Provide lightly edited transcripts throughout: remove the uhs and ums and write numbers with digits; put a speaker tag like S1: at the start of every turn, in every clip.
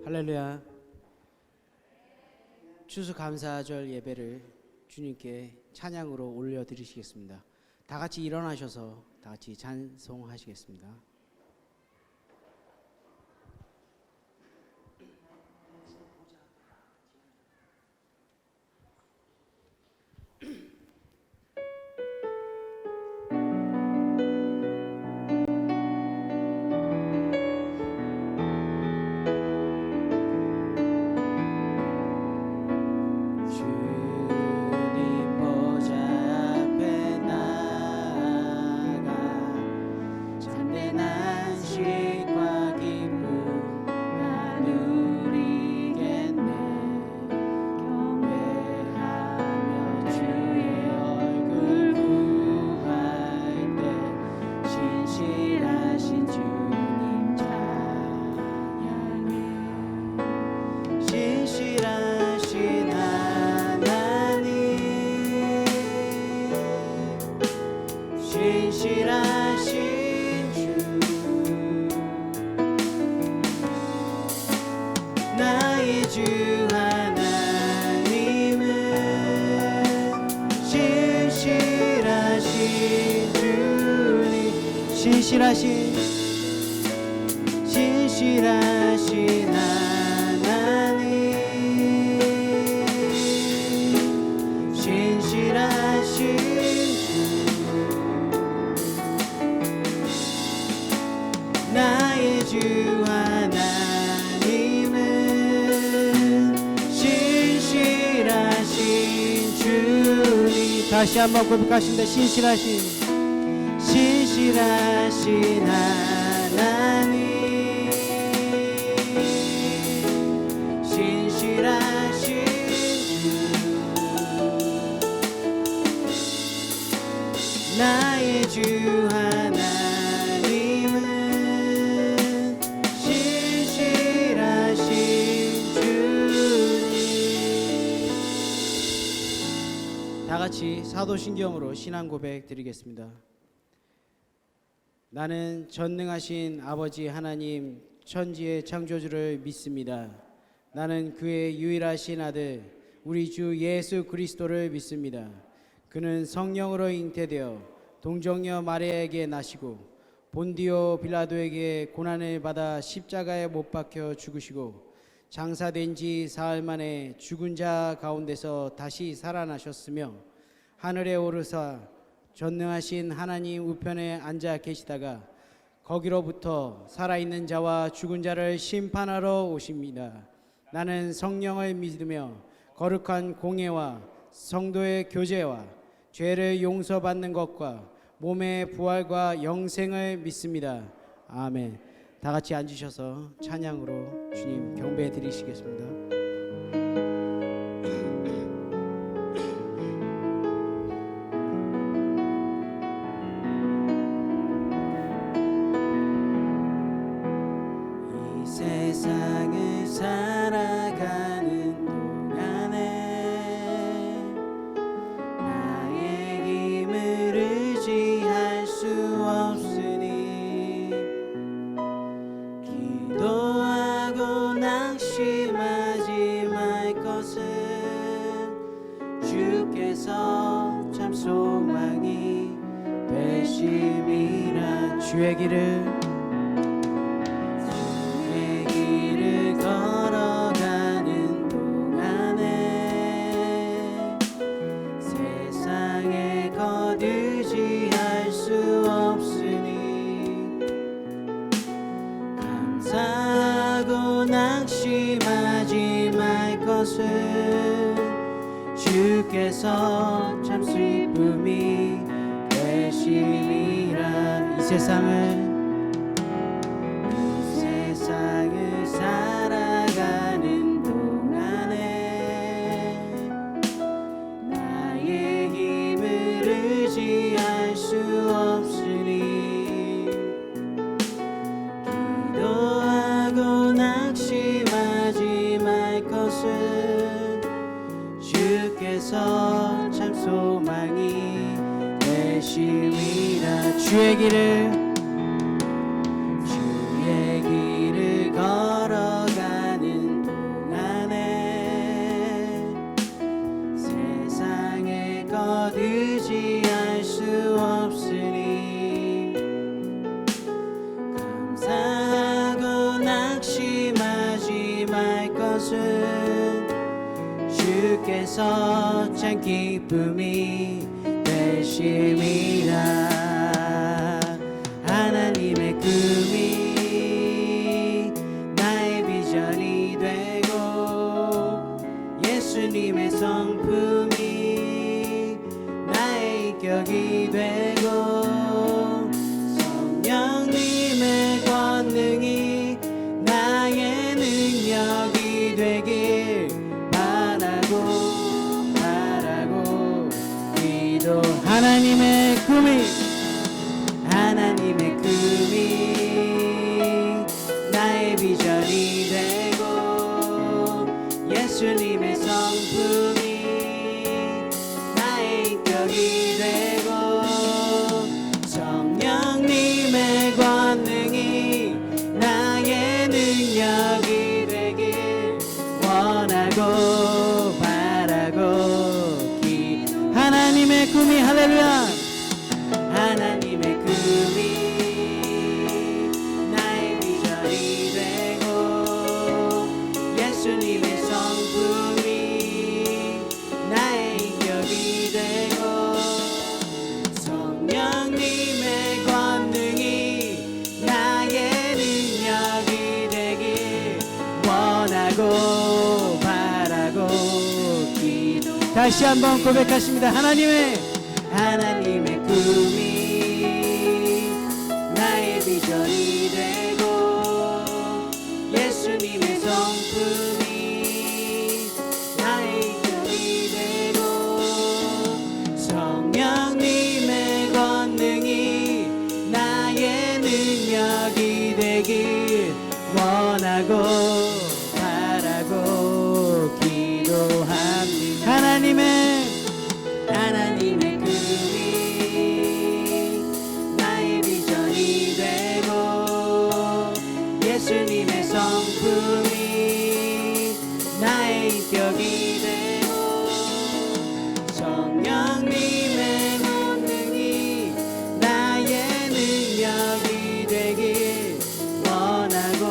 S1: 할렐루야. 추수감사절 예배를 주님께 찬양으로 올려드리시겠습니다. 다 같이 일어나셔서 다 같이 찬송하시겠습니다.
S2: 신실하신 하나님, 신실하신 주, 나의 주 하나님은 신실하신 주님.
S1: 다시 한번 고백하십니다. 신실하신
S2: 하나님, 신실하신 주, 나의 주 하나님은 신실하신 주님.
S1: 다 같이 사도신경으로 신앙 고백 드리겠습니다. 나는 전능하신 아버지 하나님 천지의 창조주를 믿습니다. 나는 그의 유일하신 아들 우리 주 예수 그리스도를 믿습니다. 그는 성령으로 잉태되어 동정녀 마리아에게 나시고 본디오 빌라도에게 고난을 받아 십자가에 못 박혀 죽으시고 장사된 지 사흘 만에 죽은 자 가운데서 다시 살아나셨으며 하늘에 오르사 전능하신 하나님 우편에 앉아 계시다가 거기로부터 살아있는 자와 죽은 자를 심판하러 오십니다. 나는 성령을 믿으며 거룩한 공예와 성도의 교제와 죄를 용서받는 것과 몸의 부활과 영생을 믿습니다. 아멘. 다 같이 앉으셔서 찬양으로 주님 경배해 드리시겠습니다.
S2: 세상을 살아가는 동안에 나의 힘을 의지할 수 없으니 기도하고 낙심하지 말 것은 주께서 참 소망이 되심이라.
S1: 주의 길을
S2: 걸어가는 동안에 세상에 거두지할 수 없으니 감사하고 낙심하지 말 것은 주께서 참 슬픔이 되심이라.
S1: 이 세상을
S2: 살아가는 동안에 나의 힘을 의지할 수 없으니 기도하고 낙심하지 말 것은 주께서 참 소망이 되심이라.
S1: 주의 길을
S2: 걸어 것은 주께서 참 기쁨이 되심이라. 하나님의 꿈이 나의 비전이 되고 예수님의 성품이 나의 인격이 되고 성령님의 권능이 나의 능력이 되길 바라고 기도. 하나님의 꿈이 나의 비전이 되고 예수님의 성품이 나의 인격이 되고 성령님의 권능이 나의 능력이 되길 원하고 바라고 기도. 하나님의 꿈이 할렐루야. 하나님의 꿈이 나의 비전이 되고 예수님의 성품이 나의 인격이 되고 성령님의 권능이 나의 능력이 되길 원하고 바라고 기도. 다시 한번 고백하십니다. 하나님의 꿈이 나의 비전이 되고 예수님의 성품이 나의 인격이 되고 성령님의 권능이 나의 능력이 되길 원하고 바라고 기도합니다. 하나님의 꿈이 나의 비전이 되고 예수님의 성품이 나의 인격이 되고 성령님의 권능이 나의 능력이 되길 원하고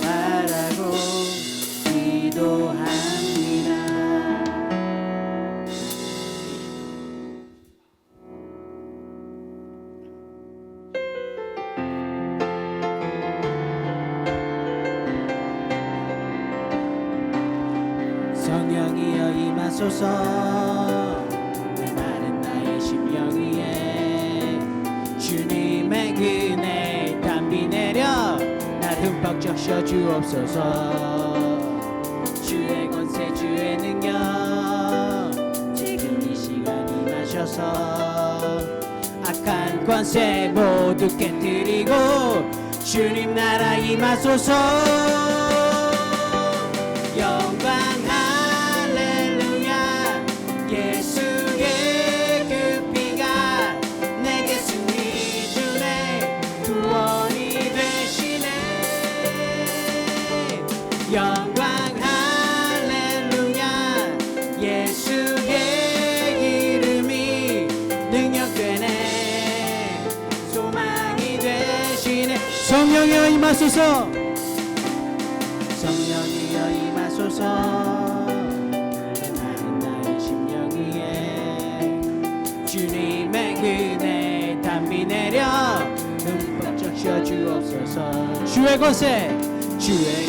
S2: 바라고 기도합니다. 성령이여 임하소서 메마른 나의 심령 위에 주님의 은혜 담비 내려 날 흠뻑 적셔 주옵소서. 주의 권세 주의 능력 지금 이 시간 임하셔서 악한 권세 모두 깨뜨리고 주님 나라 임하소서. 영광 할렐루야. 예수의 그 피가 내게 승리 주네. 구원이 되시네. 영광 할렐루야. 예수의 이름이 능력되네. 소망이 되시네. 성령이여 임하소서. 성령이여 임하소서. 메마른 나의 심령 위에 주님의 은혜 담비 내려 흠뻑 적셔 주옵소서. 주의 권세 주의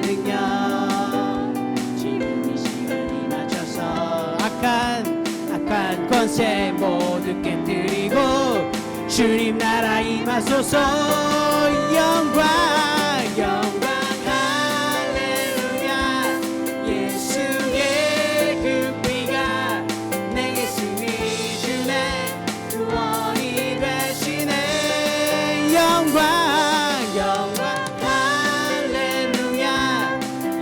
S2: 능력 지금 이 시간이 맞춰서 악한 권세 모두 깨뜨리고 주님 나라 임하소서. 영광 할렐루야. 예수의 그 피가 내게 승리 주네. 구원이 되시네. 영광 할렐루야.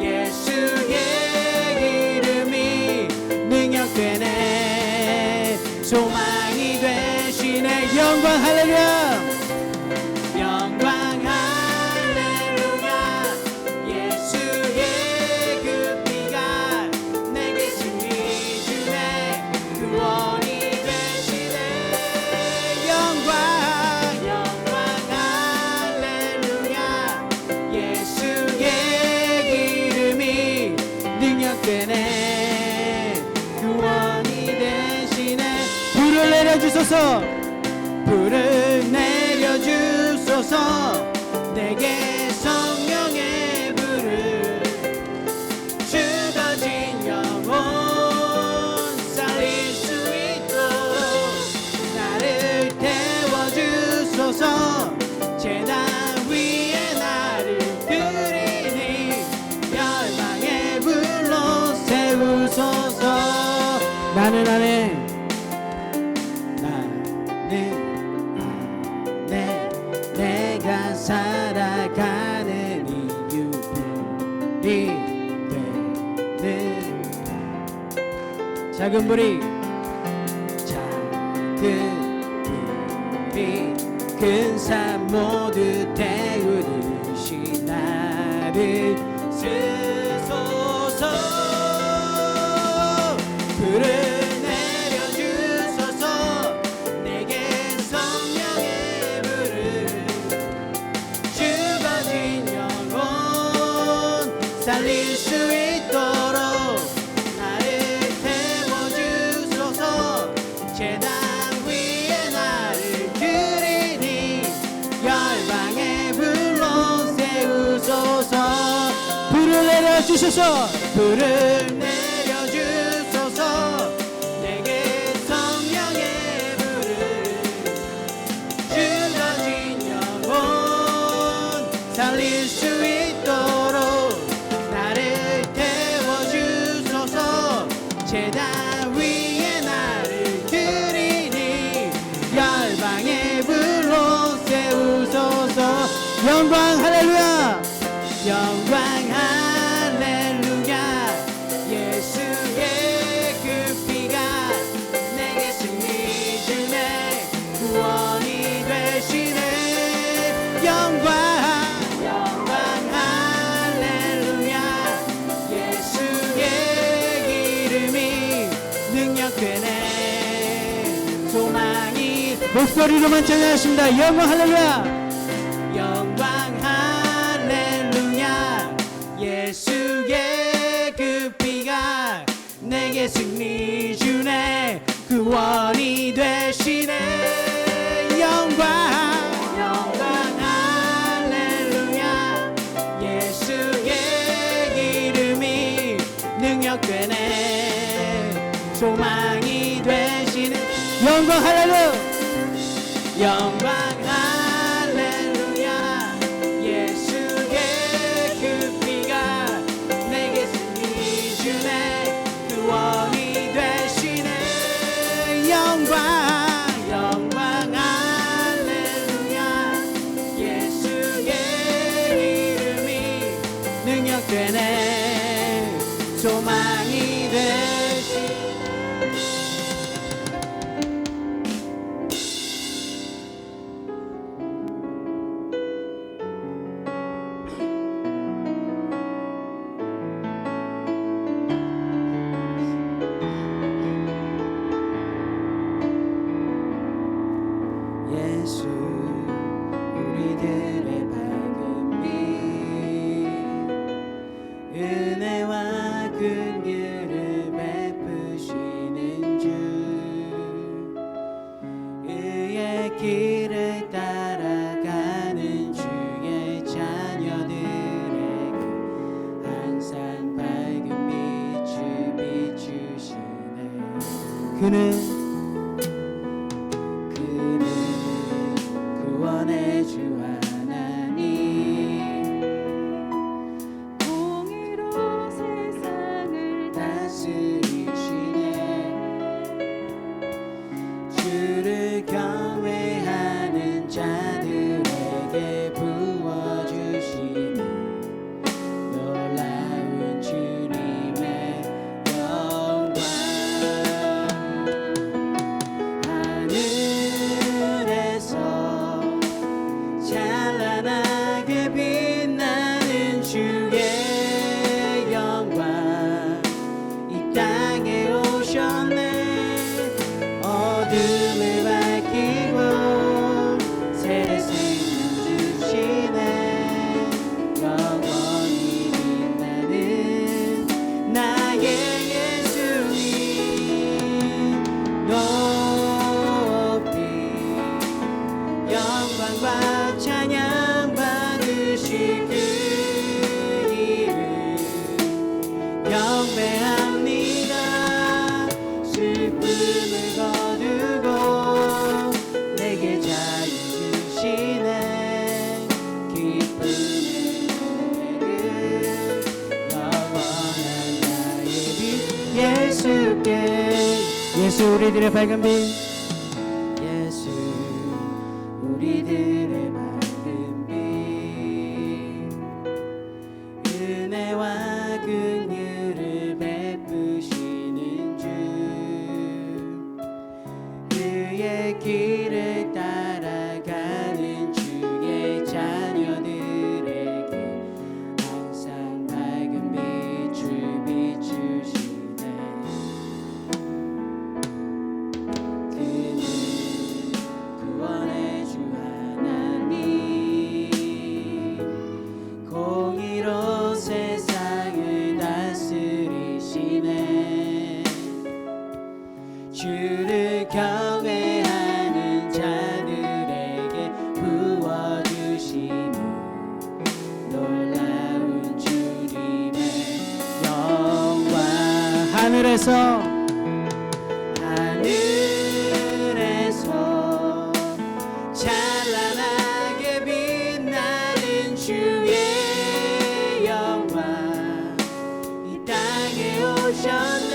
S2: 예수의 이름이 능력되네. 소망이 되시네. 영광 할렐루야. 영광 할렐루야.
S1: 주소서.
S2: 불을 내려주소서. 내게 성령의 불을 죽어진 영혼 살릴 수 있도록 나를 태워주소서. 제단 위에 나를 드리니 열망의 불로 세우소서.
S1: 나는
S2: 내가 살아가는 이유이 되는
S1: 작은 불이
S2: 큰 산 모두 태우듯이 나를 쓰소서. 불을 내려주소서. 내게 성령의 불을 죽어진 영혼 살릴 수 있도록 나를 태워주소서. 제단 위에 나를 드리니 열방의 불로 세우소서.
S1: 불을 내려주소서.
S2: 불을 내려주소서. 내게 성령의 불을 죽어진 영혼 살릴 수 있도록 나를 태워주소서. 제단 위에 나를 드리니 열방의 불로 세우소서.
S1: 영광 할렐루야.
S2: 영광 할렐루야. 예수의 그 피가 내게 승리 주네. 구원이 되시네. 영광 할렐루야. 예수의 이름이 능력되네. 소망이
S1: 목소리로만 찬양하십니다. 영광 할렐루야.
S2: 영광 할렐루야. 예수의 그 피가 내게 승리 주네. 구원이 되시네. 영광 할렐루야. 예수의 이름이 능력되네. 소망이 되시네.
S1: 영광 할렐루야.
S2: 영광 할렐루야. 예수의 그 피가 내게 승리 주네. 구원이 되시네. 영광 할렐루야. 예수의 이름이 능력되네. 소망이 되시네. 예수 우리들의 밝은 빛 은혜와 긍휼을 베푸시는 주 의의 길을 따라가는 주의 자녀들에게 항상 밝은 빛을 비추시네. 그는 구원의 주 하나님 공의로 세상을 다스리시네. 주를 경외하는 자들에게 부어주시는 놀라운 주님의 영광.
S1: 예수 우리들의 밝은 빛,
S2: 예수 우리들의 밝은 빛, 은혜와 긍휼을 베푸시는 주, 그의 길을 따라가는 주의 자녀들에게 항상 밝은 빛을 비추시네. 그는 구원의 주 하나님, 공의로 세상을 다스리시네. 주를 경외하는 자들에게 부어주시는 놀라운 주님의 영광.
S1: 하늘에서
S2: 하늘에서 찬란하게 빛나는 주의 영광, 이 땅에 오셨네.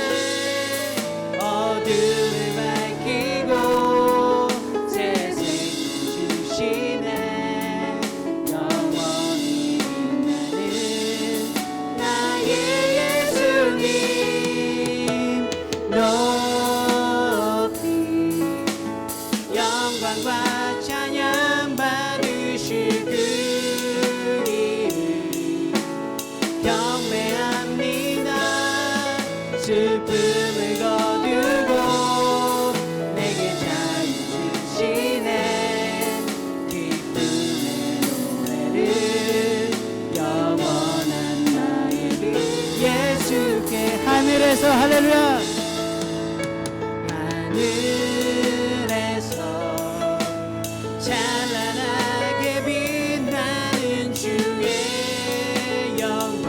S2: 어둠을 밝히고 새 생명 주시네. 영원히 빛나는 나의 예수님, 높이 영광과 찬양 받으실 그 이름 경배합니다. 슬픔을 거두고 내게 자유 주시네. 기쁨의 노래를 영원한 나의 빛 예수께.
S1: 하늘에서 할렐루야.
S2: 하늘에서 찬란하게 빛나는 주의 영광,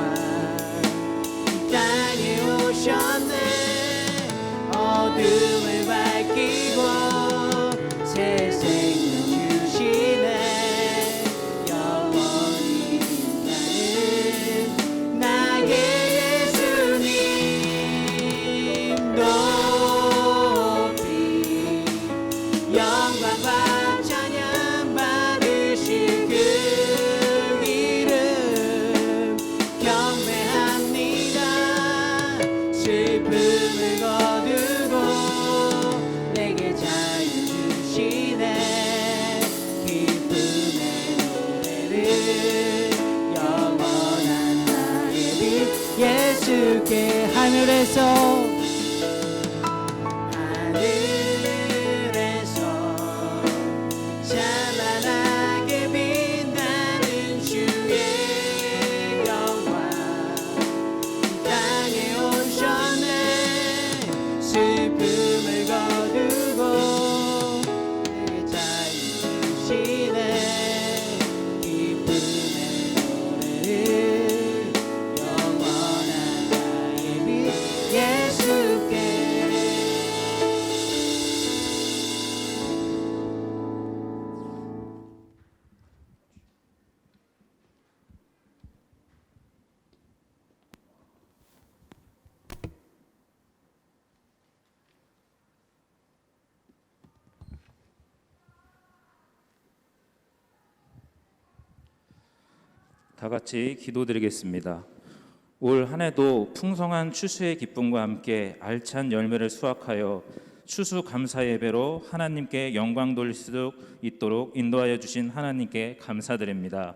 S2: 이 땅에 오셨네. 어둠을 밝히고 새 생명 주시네. 영원히 빛나는 나의 예수님, 높이 영광과 찬양 받으실 그 이름 경배합니다. 슬픔을 거두고 내게 자유 주시네. 기쁨의 노래를 영원한 나의 빛 예수께.
S1: 하늘에서
S2: 하늘에서 찬란하게 빛나는 주의 영광, 이 땅에 오셨네. 슬픔을 거두고 내게 자유 주시네. 기쁨의 노래를 영원한 나의 빛 예수께.
S3: 다 같이 기도드리겠습니다. 올 한 해도 풍성한 추수의 기쁨과 함께 알찬 열매를 수확하여 추수 감사 예배로 하나님께 영광 돌릴 수 있도록 인도하여 주신 하나님께 감사드립니다.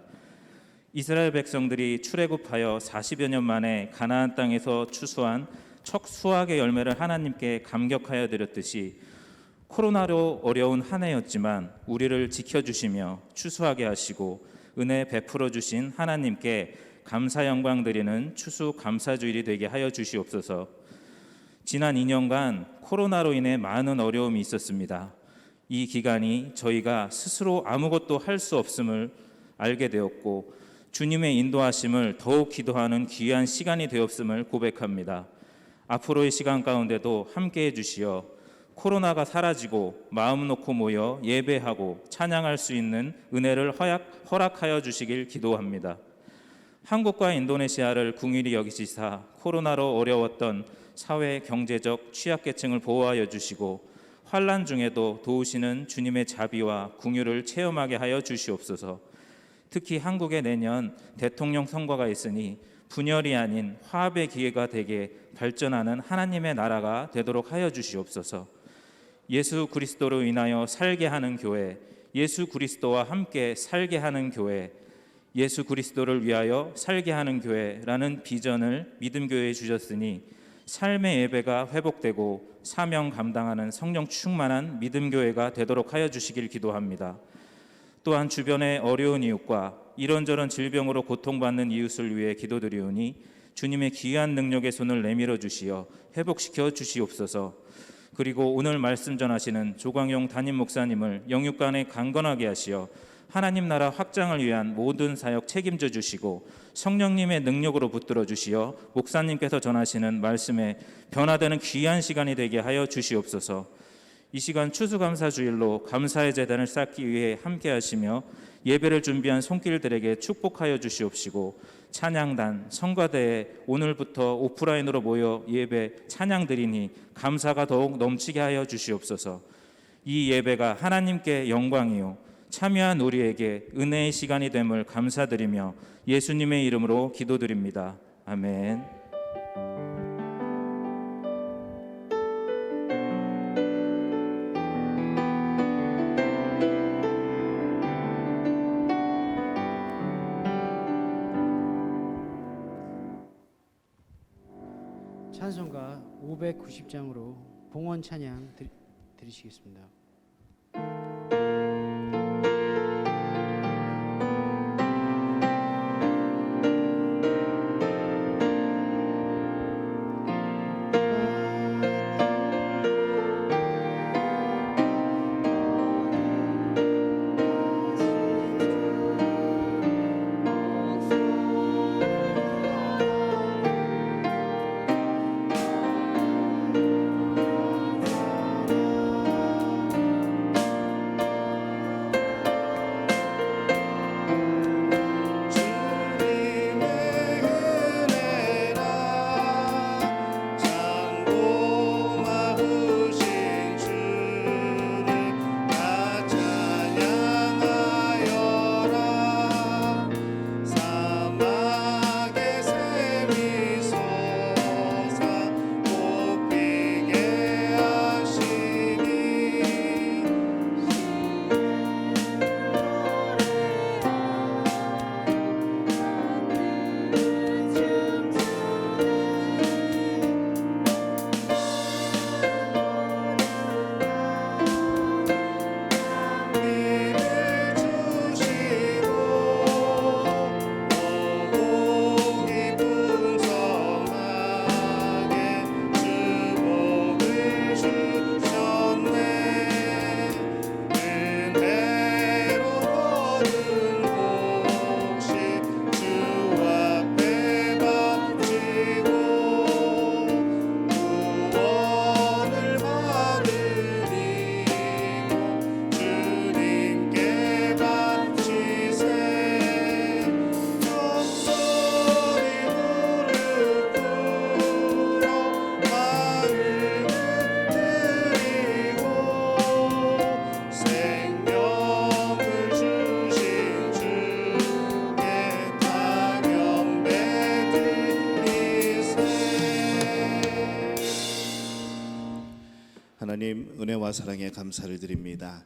S3: 이스라엘 백성들이 출애굽하여 40여 년 만에 가나안 땅에서 추수한 첫 수확의 열매를 하나님께 감격하여 드렸듯이 코로나로 어려운 한 해였지만 우리를 지켜주시며 추수하게 하시고 은혜 베풀어 주신 하나님께 감사 영광 드리는 추수 감사주일이 되게 하여 주시옵소서. 지난 2년간 코로나로 인해 많은 어려움이 있었습니다. 이 기간이 저희가 스스로 아무것도 할 수 없음을 알게 되었고 주님의 인도하심을 더욱 기도하는 귀한 시간이 되었음을 고백합니다. 앞으로의 시간 가운데도 함께해 주시어 코로나가 사라지고 마음 놓고 모여 예배하고 찬양할 수 있는 은혜를 허락하여 주시길 기도합니다. 한국과 인도네시아를 궁일이 여기시사 코로나로 어려웠던 사회 경제적 취약계층을 보호하여 주시고 환난 중에도 도우시는 주님의 자비와 궁유를 체험하게 하여 주시옵소서. 특히 한국에 내년 대통령 선거가 있으니 분열이 아닌 화합의 기회가 되게 발전하는 하나님의 나라가 되도록 하여 주시옵소서. 예수 그리스도로 인하여 살게 하는 교회, 예수 그리스도와 함께 살게 하는 교회, 예수 그리스도를 위하여 살게 하는 교회라는 비전을 믿음교회에 주셨으니 삶의 예배가 회복되고 사명 감당하는 성령 충만한 믿음교회가 되도록 하여 주시길 기도합니다. 또한 주변의 어려운 이웃과 이런저런 질병으로 고통받는 이웃을 위해 기도드리오니 주님의 귀한 능력의 손을 내밀어 주시어 회복시켜 주시옵소서. 그리고 오늘 말씀 전하시는 조광용 담임 목사님을 영육간에 강건하게 하시어 하나님 나라 확장을 위한 모든 사역 책임져 주시고 성령님의 능력으로 붙들어 주시어 목사님께서 전하시는 말씀에 변화되는 귀한 시간이 되게 하여 주시옵소서. 이 시간 추수감사주일로 감사의 제단을 쌓기 위해 함께 하시며 예배를 준비한 손길들에게 축복하여 주시옵시고 찬양단, 성가대에 오늘부터 오프라인으로 모여 예배 찬양 드리니 감사가 더욱 넘치게 하여 주시옵소서. 이 예배가 하나님께 영광이요 참여한 우리에게 은혜의 시간이 됨을 감사드리며 예수님의 이름으로 기도드립니다. 아멘.
S1: 찬송가 590장으로 봉헌 찬양 드리시겠습니다.
S4: 하나님 은혜와 사랑에 감사를 드립니다.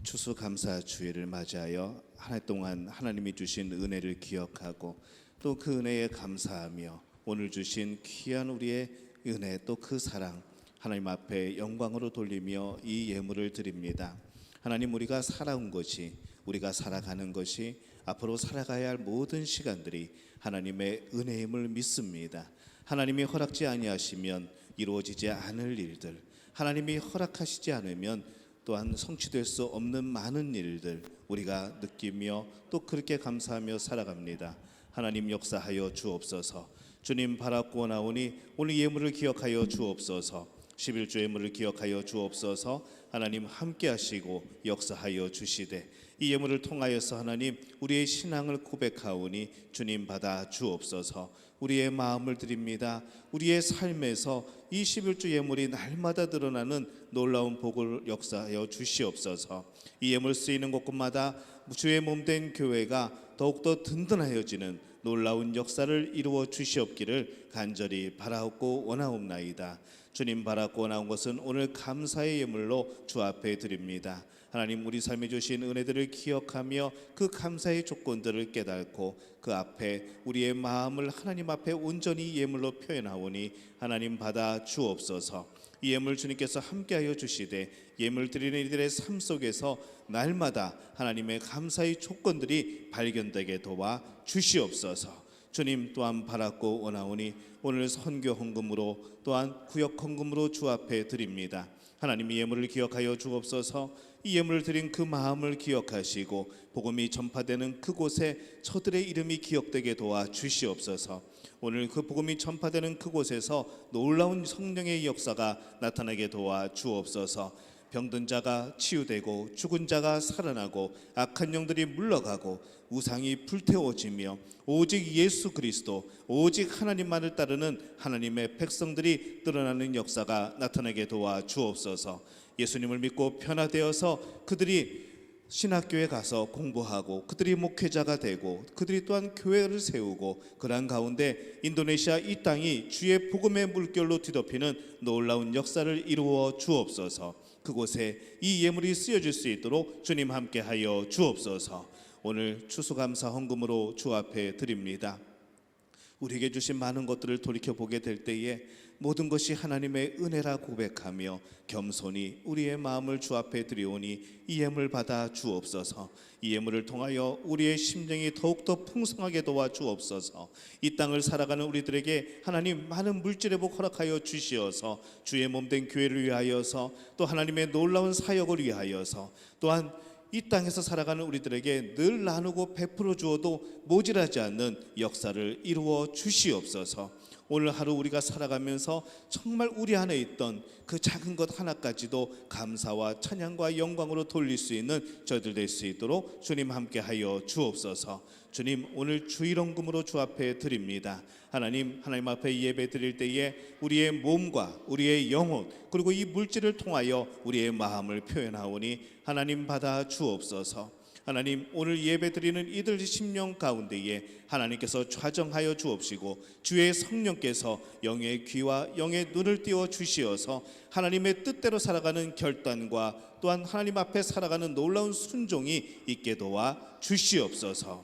S4: 추수감사 주일을 맞이하여 한 해 동안 하나님이 주신 은혜를 기억하고 또 그 은혜에 감사하며 오늘 주신 귀한 우리의 은혜 또 그 사랑 하나님 앞에 영광으로 돌리며 이 예물을 드립니다. 하나님 우리가 살아온 것이 우리가 살아가는 것이 앞으로 살아가야 할 모든 시간들이 하나님의 은혜임을 믿습니다. 하나님이 허락지 아니하시면 이루어지지 않을 일들 하나님이 허락하시지 않으면 또한 성취될 수 없는 많은 일들 우리가 느끼며 또 그렇게 감사하며 살아갑니다. 하나님 역사하여 주옵소서. 주님 바라고 나오니 오늘 예물을 기억하여 주옵소서. 11조 예물을 기억하여 주옵소서. 하나님 함께 하시고 역사하여 주시되 이 예물을 통하여서 하나님 우리의 신앙을 고백하오니 주님 받아 주옵소서. 우리의 마음을 드립니다. 우리의 삶에서 이 11조 예물이 날마다 드러나는 놀라운 복을 역사하여 주시옵소서. 이 예물 쓰이는 곳곳마다 주의 몸된 교회가 더욱더 든든하여지는 놀라운 역사를 이루어 주시옵기를 간절히 바라옵고 원하옵나이다. 주님 바라고 원하온 것은 오늘 감사의 예물로 주 앞에 드립니다. 하나님 우리 삶에 주신 은혜들을 기억하며 그 감사의 조건들을 깨닫고 그 앞에 우리의 마음을 하나님 앞에 온전히 예물로 표현하오니 하나님 받아 주옵소서. 이 예물 주님께서 함께하여 주시되 예물 드리는 이들의 삶 속에서 날마다 하나님의 감사의 조건들이 발견되게 도와 주시옵소서. 주님 또한 바랐고 원하오니 오늘 선교 헌금으로 또한 구역 헌금으로 주 앞에 드립니다. 하나님 이 예물을 기억하여 주옵소서. 이 예물을 드린 그 마음을 기억하시고 복음이 전파되는 그곳에 저들의 이름이 기억되게 도와 주시옵소서. 오늘 그 복음이 전파되는 그곳에서 놀라운 성령의 역사가 나타나게 도와 주옵소서. 병든 자가 치유되고 죽은 자가 살아나고 악한 영들이 물러가고 우상이 불태워지며 오직 예수 그리스도 오직 하나님만을 따르는 하나님의 백성들이 드러나는 역사가 나타나게 도와 주옵소서. 예수님을 믿고 변화되어서 그들이 신학교에 가서 공부하고 그들이 목회자가 되고 그들이 또한 교회를 세우고 그러한 가운데 인도네시아 이 땅이 주의 복음의 물결로 뒤덮이는 놀라운 역사를 이루어 주옵소서. 그곳에 이 예물이 쓰여질 수 있도록 주님 함께하여 주옵소서. 오늘 추수감사 헌금으로 주 앞에 드립니다. 우리에게 주신 많은 것들을 돌이켜보게 될 때에 모든 것이 하나님의 은혜라 고백하며 겸손히 우리의 마음을 주 앞에 드리오니 이 예물 받아 주옵소서. 이 예물을 통하여 우리의 심령이 더욱더 풍성하게 도와 주옵소서. 이 땅을 살아가는 우리들에게 하나님 많은 물질의 복 허락하여 주시어서 주의 몸된 교회를 위하여서 또 하나님의 놀라운 사역을 위하여서 또한 이 땅에서 살아가는 우리들에게 늘 나누고 베풀어 주어도 모질하지 않는 역사를 이루어 주시옵소서. 오늘 하루 우리가 살아가면서 정말 우리 안에 있던 그 작은 것 하나까지도 감사와 찬양과 영광으로 돌릴 수 있는 저희들 될 수 있도록 주님 함께하여 주옵소서. 주님 오늘 주일헌금으로 주 앞에 드립니다. 하나님 앞에 예배 드릴 때에 우리의 몸과 우리의 영혼 그리고 이 물질을 통하여 우리의 마음을 표현하오니 하나님 받아 주옵소서. 하나님 오늘 예배 드리는 이들 심령 가운데에 하나님께서 좌정하여 주옵시고 주의 성령께서 영의 귀와 영의 눈을 띄워 주시어서 하나님의 뜻대로 살아가는 결단과 또한 하나님 앞에 살아가는 놀라운 순종이 있게 도와 주시옵소서.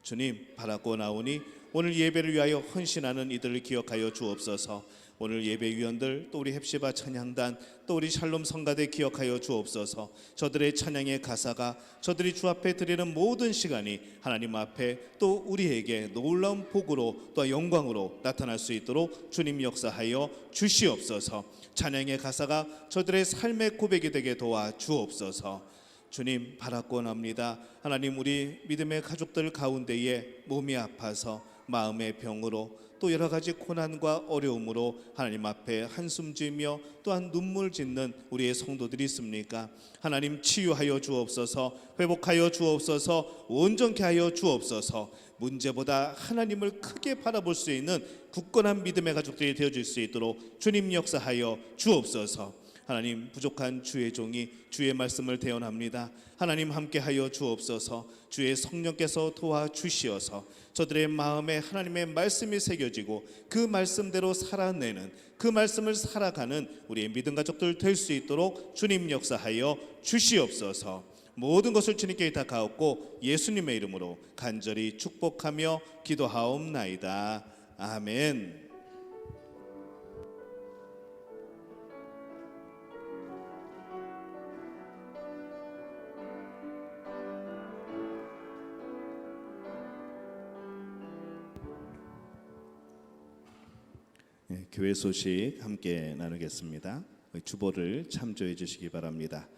S4: 주님 바라고 나오니 오늘 예배를 위하여 헌신하는 이들을 기억하여 주옵소서. 오늘 예배위원들 또 우리 헵시바 찬양단 또 우리 샬롬 성가대 기억하여 주옵소서. 저들의 찬양의 가사가 저들이 주 앞에 드리는 모든 시간이 하나님 앞에 또 우리에게 놀라운 복으로 또 영광으로 나타날 수 있도록 주님 역사하여 주시옵소서. 찬양의 가사가 저들의 삶의 고백이 되게 도와 주옵소서. 주님 바라고 합니다. 하나님 우리 믿음의 가족들 가운데에 몸이 아파서 마음의 병으로 또 여러 가지 고난과 어려움으로 하나님 앞에 한숨 지으며 또한 눈물 짓는 우리의 성도들이 있습니까? 하나님 치유하여 주옵소서. 회복하여 주옵소서. 온전케 하여 주옵소서. 문제보다 하나님을 크게 바라볼 수 있는 굳건한 믿음의 가족들이 되어질 수 있도록 주님 역사하여 주옵소서. 하나님 부족한 주의 종이 주의 말씀을 대언합니다. 하나님 함께하여 주옵소서. 주의 성령께서 도와주시어서 저들의 마음에 하나님의 말씀이 새겨지고 그 말씀대로 살아내는 그 말씀을 살아가는 우리의 믿음 가족들 될 수 있도록 주님 역사하여 주시옵소서. 모든 것을 주님께 의탁하옵고 예수님의 이름으로 간절히 축복하며 기도하옵나이다. 아멘. 교회 소식 함께 나누겠습니다. 주보를 참조해 주시기 바랍니다.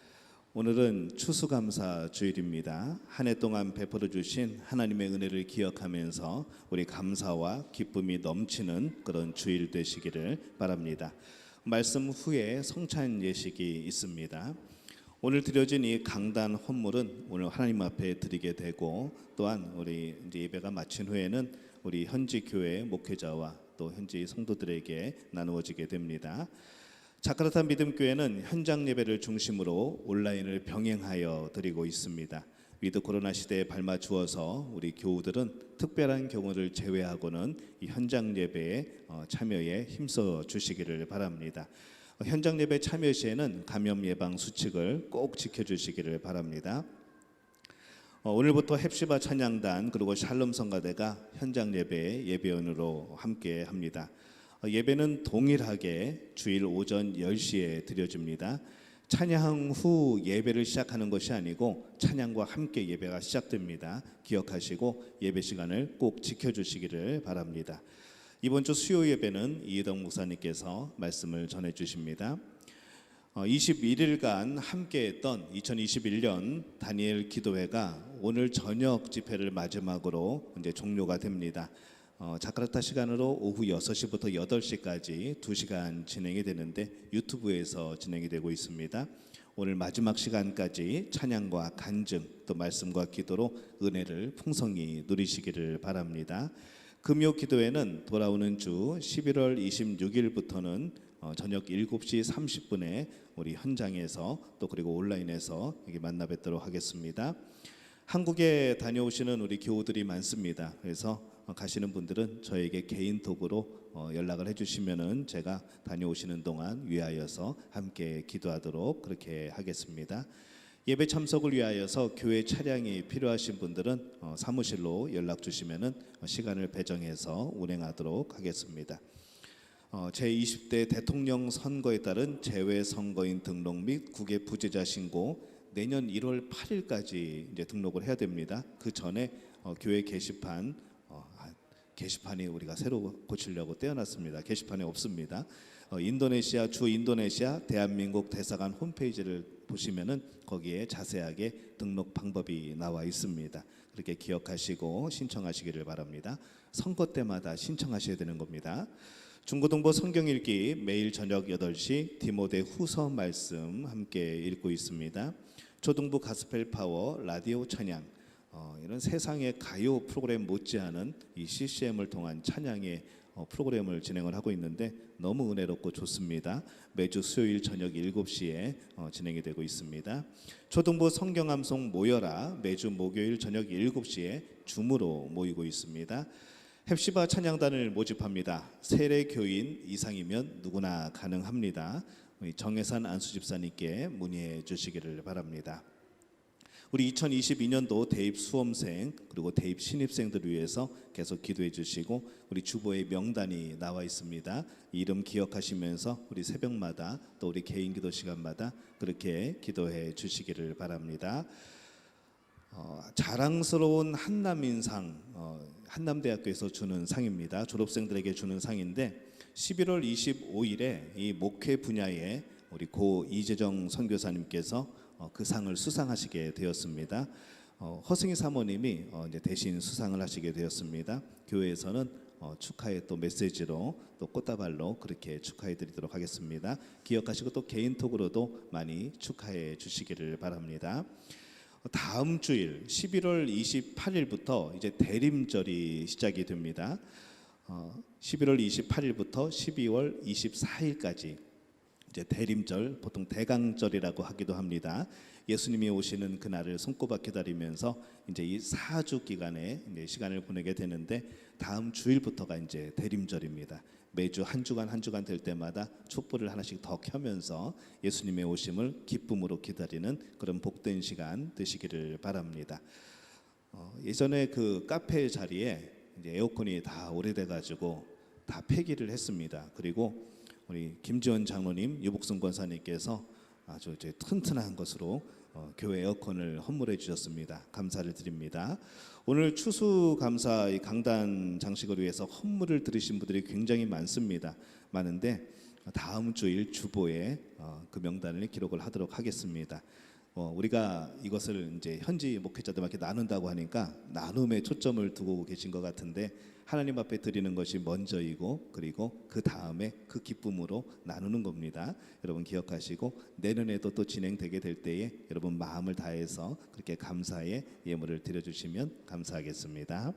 S4: 오늘은 추수감사 주일입니다. 한 해 동안 베풀어 주신 하나님의 은혜를 기억하면서 우리 감사와 기쁨이 넘치는 그런 주일 되시기를 바랍니다. 말씀 후에 성찬 예식이 있습니다. 오늘 드려진 이 강단 헌물은 오늘 하나님 앞에 드리게 되고, 또한 우리 이제 예배가 마친 후에는 우리 현지 교회 목회자와 또 현지 성도들에게 나누어지게 됩니다. 자카르타 믿음교회는 현장 예배를 중심으로 온라인을 병행하여 드리고 있습니다. 위드 코로나 시대에 발맞추어서 우리 교우들은 특별한 경우를 제외하고는 이 현장 예배에 참여에 힘써 주시기를 바랍니다. 현장 예배 참여 시에는 감염 예방 수칙을 꼭 지켜주시기를 바랍니다. 오늘부터 헵시바 찬양단 그리고 샬롬 성가대가 현장 예배에 예배원으로 함께 합니다. 예배는 동일하게 주일 오전 10시에 드려집니다. 찬양 후 예배를 시작하는 것이 아니고 찬양과 함께 예배가 시작됩니다. 기억하시고 예배 시간을 꼭 지켜주시기를 바랍니다. 이번 주 수요 예배는 이혜동 목사님께서 말씀을 전해 주십니다. 21일간 함께했던 2021년 다니엘 기도회가 오늘 저녁 집회를 마지막으로 이제 종료가 됩니다. 자카르타 시간으로 오후 6시부터 8시까지 2시간 진행이 되는데 유튜브에서 진행이 되고 있습니다. 오늘 마지막 시간까지 찬양과 간증 또 말씀과 기도로 은혜를 풍성히 누리시기를 바랍니다. 금요 기도회는 돌아오는 주 11월 26일부터는 저녁 7시 30분에 우리 현장에서 또 그리고 온라인에서 여기 만나 뵙도록 하겠습니다. 한국에 다녀오시는 우리 교우들이 많습니다. 그래서 가시는 분들은 저에게 개인톡으로 연락을 해주시면은 제가 다녀오시는 동안 위하여서 함께 기도하도록 그렇게 하겠습니다. 예배 참석을 위하여서 교회 차량이 필요하신 분들은 사무실로 연락 주시면은 시간을 배정해서 운행하도록 하겠습니다. 제20대 대통령 선거에 따른 재외 선거인 등록 및 국외 부재자 신고 내년 1월 8일까지 이제 등록을 해야 됩니다. 그 전에 교회 게시판이 우리가 새로 고치려고 떼어놨습니다. 게시판이 없습니다. 주 인도네시아 대한민국 대사관 홈페이지를 보시면은 거기에 자세하게 등록 방법이 나와 있습니다. 그렇게 기억하시고 신청하시기를 바랍니다. 선거 때마다 신청하셔야 되는 겁니다. 중고등부 성경 읽기 매일 저녁 8시 디모데 후서 말씀 함께 읽고 있습니다. 초등부 가스펠 파워 라디오 찬양 이런 세상의 가요 프로그램 못지않은 이 CCM을 통한 찬양의 프로그램을 진행을 하고 있는데 너무 은혜롭고 좋습니다. 매주 수요일 저녁 7시에 진행이 되고 있습니다. 초등부 성경 암송 모여라 매주 목요일 저녁 7시에 줌으로 모이고 있습니다. 헵시바 찬양단을 모집합니다. 세례 교인 이상이면 누구나 가능합니다. 정혜산 안수집사님께 문의해 주시기를 바랍니다. 우리 2022년도 대입 수험생 그리고 대입 신입생들을 위해서 계속 기도해 주시고 우리 주보에 명단이 나와 있습니다. 이름 기억하시면서 우리 새벽마다 또 우리 개인 기도 시간마다 그렇게 기도해 주시기를 바랍니다. 자랑스러운 한남인상 한남대학교에서 주는 상입니다. 졸업생들에게 주는 상인데 11월 25일에 이 목회 분야에 우리 고 이재정 선교사님께서 그 상을 수상하시게 되었습니다. 허승희 사모님이 이제 대신 수상을 하시게 되었습니다. 교회에서는 축하의 또 메시지로 또 꽃다발로 그렇게 축하해 드리도록 하겠습니다. 기억하시고 또 개인톡으로도 많이 축하해 주시기를 바랍니다. 다음 주일 11월 28일부터 이제 대림절이 시작이 됩니다. 11월 28일부터 12월 24일까지 이제 대림절, 보통 대강절이라고 하기도 합니다. 예수님이 오시는 그날을 손꼽아 기다리면서 이제 이 4주 기간에 이제 시간을 보내게 되는데 다음 주일부터가 이제 대림절입니다. 매주 한 주간 될 때마다 촛불을 하나씩 더 켜면서 예수님의 오심을 기쁨으로 기다리는 그런 복된 시간 되시기를 바랍니다. 예전에 그 카페 자리에 이제 에어컨이 다 오래돼 가지고 다 폐기를 했습니다. 그리고 우리 김지원 장로님, 유복승 권사님께서 아주 이제 튼튼한 것으로 교회 에어컨을 헌물해 주셨습니다. 감사를 드립니다. 오늘 추수감사 강단 장식을 위해서 헌물을 드리신 분들이 굉장히 많은데 다음 주일 주보에 그 명단을 기록을 하도록 하겠습니다. 우리가 이것을 이제 현지 목회자들한테 나눈다고 하니까 나눔에 초점을 두고 계신 것 같은데 하나님 앞에 드리는 것이 먼저이고 그리고 그 다음에 그 기쁨으로 나누는 겁니다. 여러분 기억하시고 내년에도 또 진행되게 될 때에 여러분 마음을 다해서 그렇게 감사의 예물을 드려주시면 감사하겠습니다.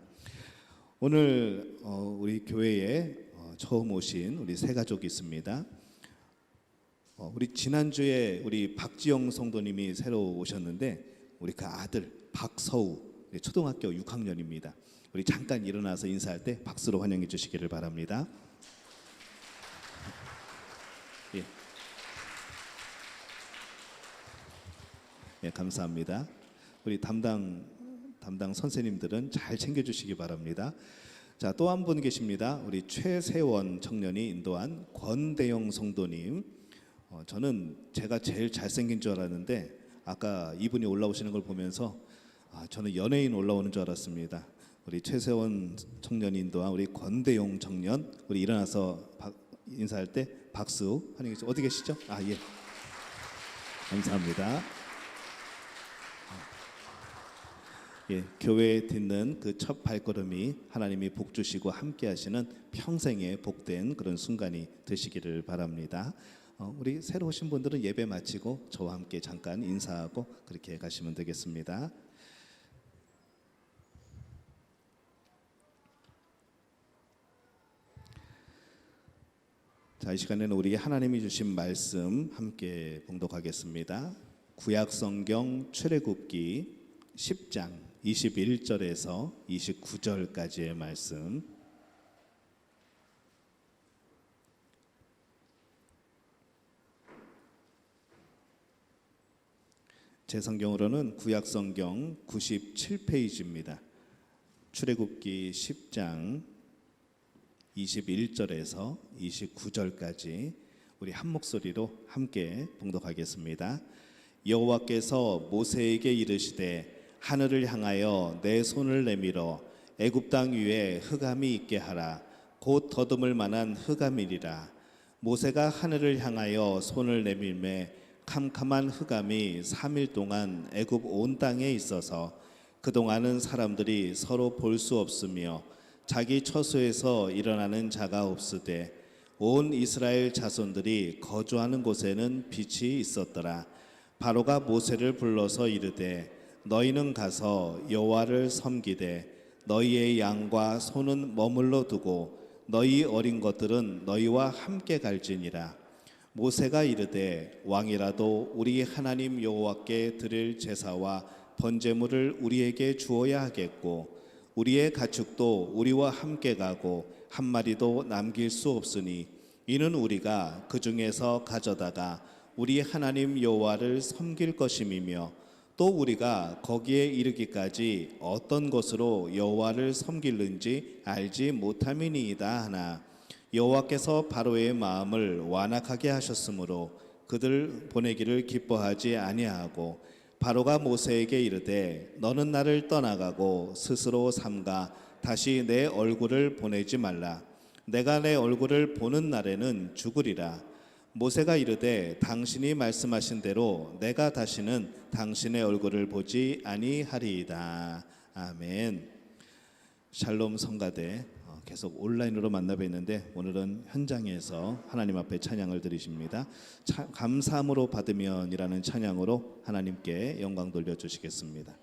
S4: 오늘 우리 교회에 처음 오신 우리 세 가족이 있습니다. 우리 지난주에 우리 박지영 성도님이 새로 오셨는데 우리 그 아들 박서우 초등학교 6학년입니다. 우리 잠깐 일어나서 인사할 때 박수로 환영해 주시기를 바랍니다. 예. 예, 감사합니다. 우리 담당 선생님들은 잘 챙겨주시기 바랍니다. 자, 또 한 분 계십니다. 우리 최세원 청년이 인도한 권대영 성도님. 저는 제가 제일 잘생긴 줄 알았는데 아까 이분이 올라오시는 걸 보면서 저는 연예인 올라오는 줄 알았습니다. 우리 최세원 청년이 인도한 우리 권대용 청년, 우리 일어나서 인사할 때 박수 환영해 주시죠. 어디 계시죠? 예. 감사합니다. 예, 교회에 딛는 그 첫 발걸음이 하나님이 복 주시고 함께 하시는 평생의 복된 그런 순간이 되시기를 바랍니다. 우리 새로 오신 분들은 예배 마치고 저와 함께 잠깐 인사하고 그렇게 가시면 되겠습니다. 자, 이 시간에는 우리 하나님이 주신 말씀 함께 봉독하겠습니다. 구약 성경 출애굽기 10장 21절에서 29절까지의 말씀. 제 성경으로는 구약 성경 97페이지입니다. 출애굽기 10장 21절에서 29절까지 우리 한 목소리로 함께 봉독하겠습니다. 여호와께서 모세에게 이르시되 하늘을 향하여 내 손을 내밀어 애굽 땅 위에 흑암이 있게 하라. 곧 더듬을 만한 흑암이리라. 모세가 하늘을 향하여 손을 내밀매 캄캄한 흑암이 3일 동안 애굽 온 땅에 있어서 그동안은 사람들이 서로 볼 수 없으며 자기 처소에서 일어나는 자가 없으되 온 이스라엘 자손들이 거주하는 곳에는 빛이 있었더라. 바로가 모세를 불러서 이르되 너희는 가서 여호와를 섬기되 너희의 양과 소는 머물러 두고 너희 어린 것들은 너희와 함께 갈지니라. 모세가 이르되 왕이라도 우리 하나님 여호와께 드릴 제사와 번제물을 우리에게 주어야 하겠고 우리의 가축도 우리와 함께 가고 한 마리도 남길 수 없으니 이는 우리가 그 중에서 가져다가 우리 하나님 여호와를 섬길 것임이며 또 우리가 거기에 이르기까지 어떤 것으로 여호와를 섬길는지 알지 못함이니이다 하나 여호와께서 바로의 마음을 완악하게 하셨으므로 그들 보내기를 기뻐하지 아니하고 바로가 모세에게 이르되 너는 나를 떠나가고 스스로 삼가 다시 내 얼굴을 보내지 말라. 내가 내 얼굴을 보는 날에는 죽으리라. 모세가 이르되 당신이 말씀하신 대로 내가 다시는 당신의 얼굴을 보지 아니하리이다. 아멘. 샬롬 성가대 계속 온라인으로 만나 뵙는데 오늘은 현장에서 하나님 앞에 찬양을 드리십니다. 감사함으로 받으면이라는 찬양으로 하나님께 영광 돌려주시겠습니다.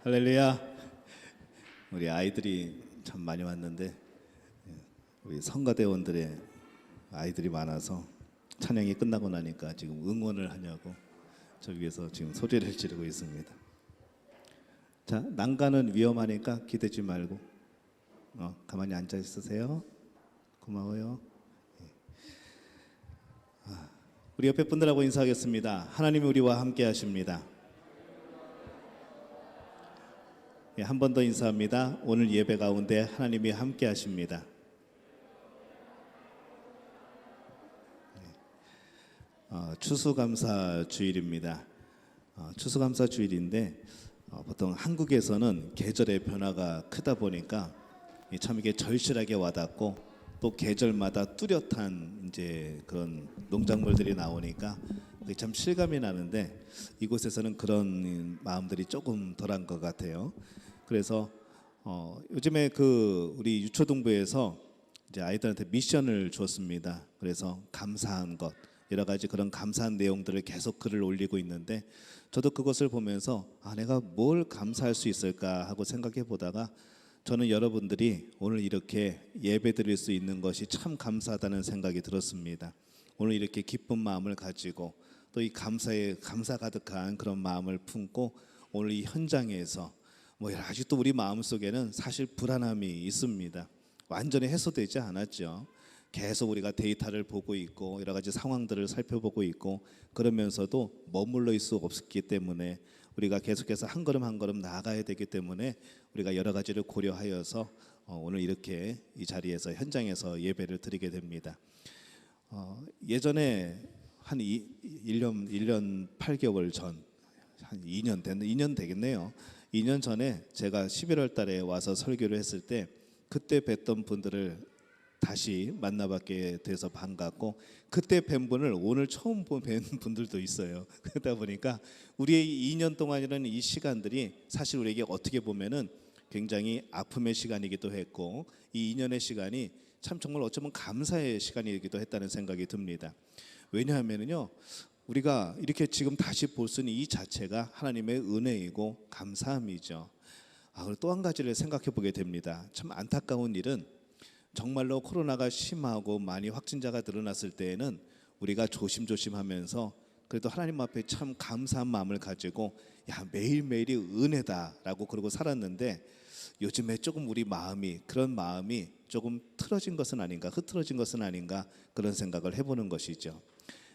S4: 할렐루야. 우리 아이들이 참 많이 왔는데 우리 성가대원들의 아이들이 많아서 찬양이 끝나고 나니까 지금 응원을 하냐고 저 위에서 지금 소리를 지르고 있습니다. 자, 난간은 위험하니까 기대지 말고 가만히 앉아 있으세요. 고마워요. 우리 옆에 분들하고 인사하겠습니다. 하나님이 우리와 함께 하십니다. 한 번 더 인사합니다. 오늘 예배 가운데 하나님이 함께 하십니다. 추수감사 주일입니다. 추수감사 주일인데 보통 한국에서는 계절의 변화가 크다 보니까 참 이게 절실하게 와닿고 또 계절마다 뚜렷한 이제 그런 농작물들이 나오니까 그게 참 실감이 나는데 이곳에서는 그런 마음들이 조금 덜한 것 같아요. 그래서 요즘에 그 우리 유초동부에서 이제 아이들한테 미션을 줬습니다. 그래서 감사한 것 여러 가지 그런 감사한 내용들을 계속 글을 올리고 있는데 저도 그것을 보면서 내가 뭘 감사할 수 있을까 하고 생각해 보다가 저는 여러분들이 오늘 이렇게 예배 드릴 수 있는 것이 참 감사하다는 생각이 들었습니다. 오늘 이렇게 기쁜 마음을 가지고 또 이 감사 가득한 그런 마음을 품고 오늘 이 현장에서 아직도 우리 마음속에는 사실 불안함이 있습니다. 완전히 해소되지 않았죠. 계속 우리가 데이터를 보고 있고 여러 가지 상황들을 살펴보고 있고 그러면서도 머물러 있을 수 없기 때문에 우리가 계속해서 한 걸음 한 걸음 나아가야 되기 때문에 우리가 여러 가지를 고려하여서 오늘 이렇게 이 자리에서 현장에서 예배를 드리게 됩니다. 예전에 한 1년 8개월 전, 한 2년 되겠네요. 2년 전에 제가 11월 달에 와서 설교를 했을 때 그때 뵀던 분들을 다시 만나뵙게 돼서 반갑고 그때 뵌 분을 오늘 처음 뵌 분들도 있어요. 그러다 보니까 우리의 2년 동안이라는 이 시간들이 사실 우리에게 어떻게 보면은 굉장히 아픔의 시간이기도 했고 이 2년의 시간이 참 정말 어쩌면 감사의 시간이기도 했다는 생각이 듭니다. 왜냐하면은요 우리가 이렇게 지금 다시 볼 수 있는 이 자체가 하나님의 은혜이고 감사함이죠. 그리고 또 한 가지를 생각해 보게 됩니다. 참 안타까운 일은 정말로 코로나가 심하고 많이 확진자가 늘어났을 때에는 우리가 조심조심하면서 그래도 하나님 앞에 참 감사한 마음을 가지고 매일매일이 은혜다라고 그러고 살았는데 요즘에 조금 우리 마음이 그런 마음이 조금 틀어진 것은 아닌가 흐트러진 것은 아닌가 그런 생각을 해보는 것이죠.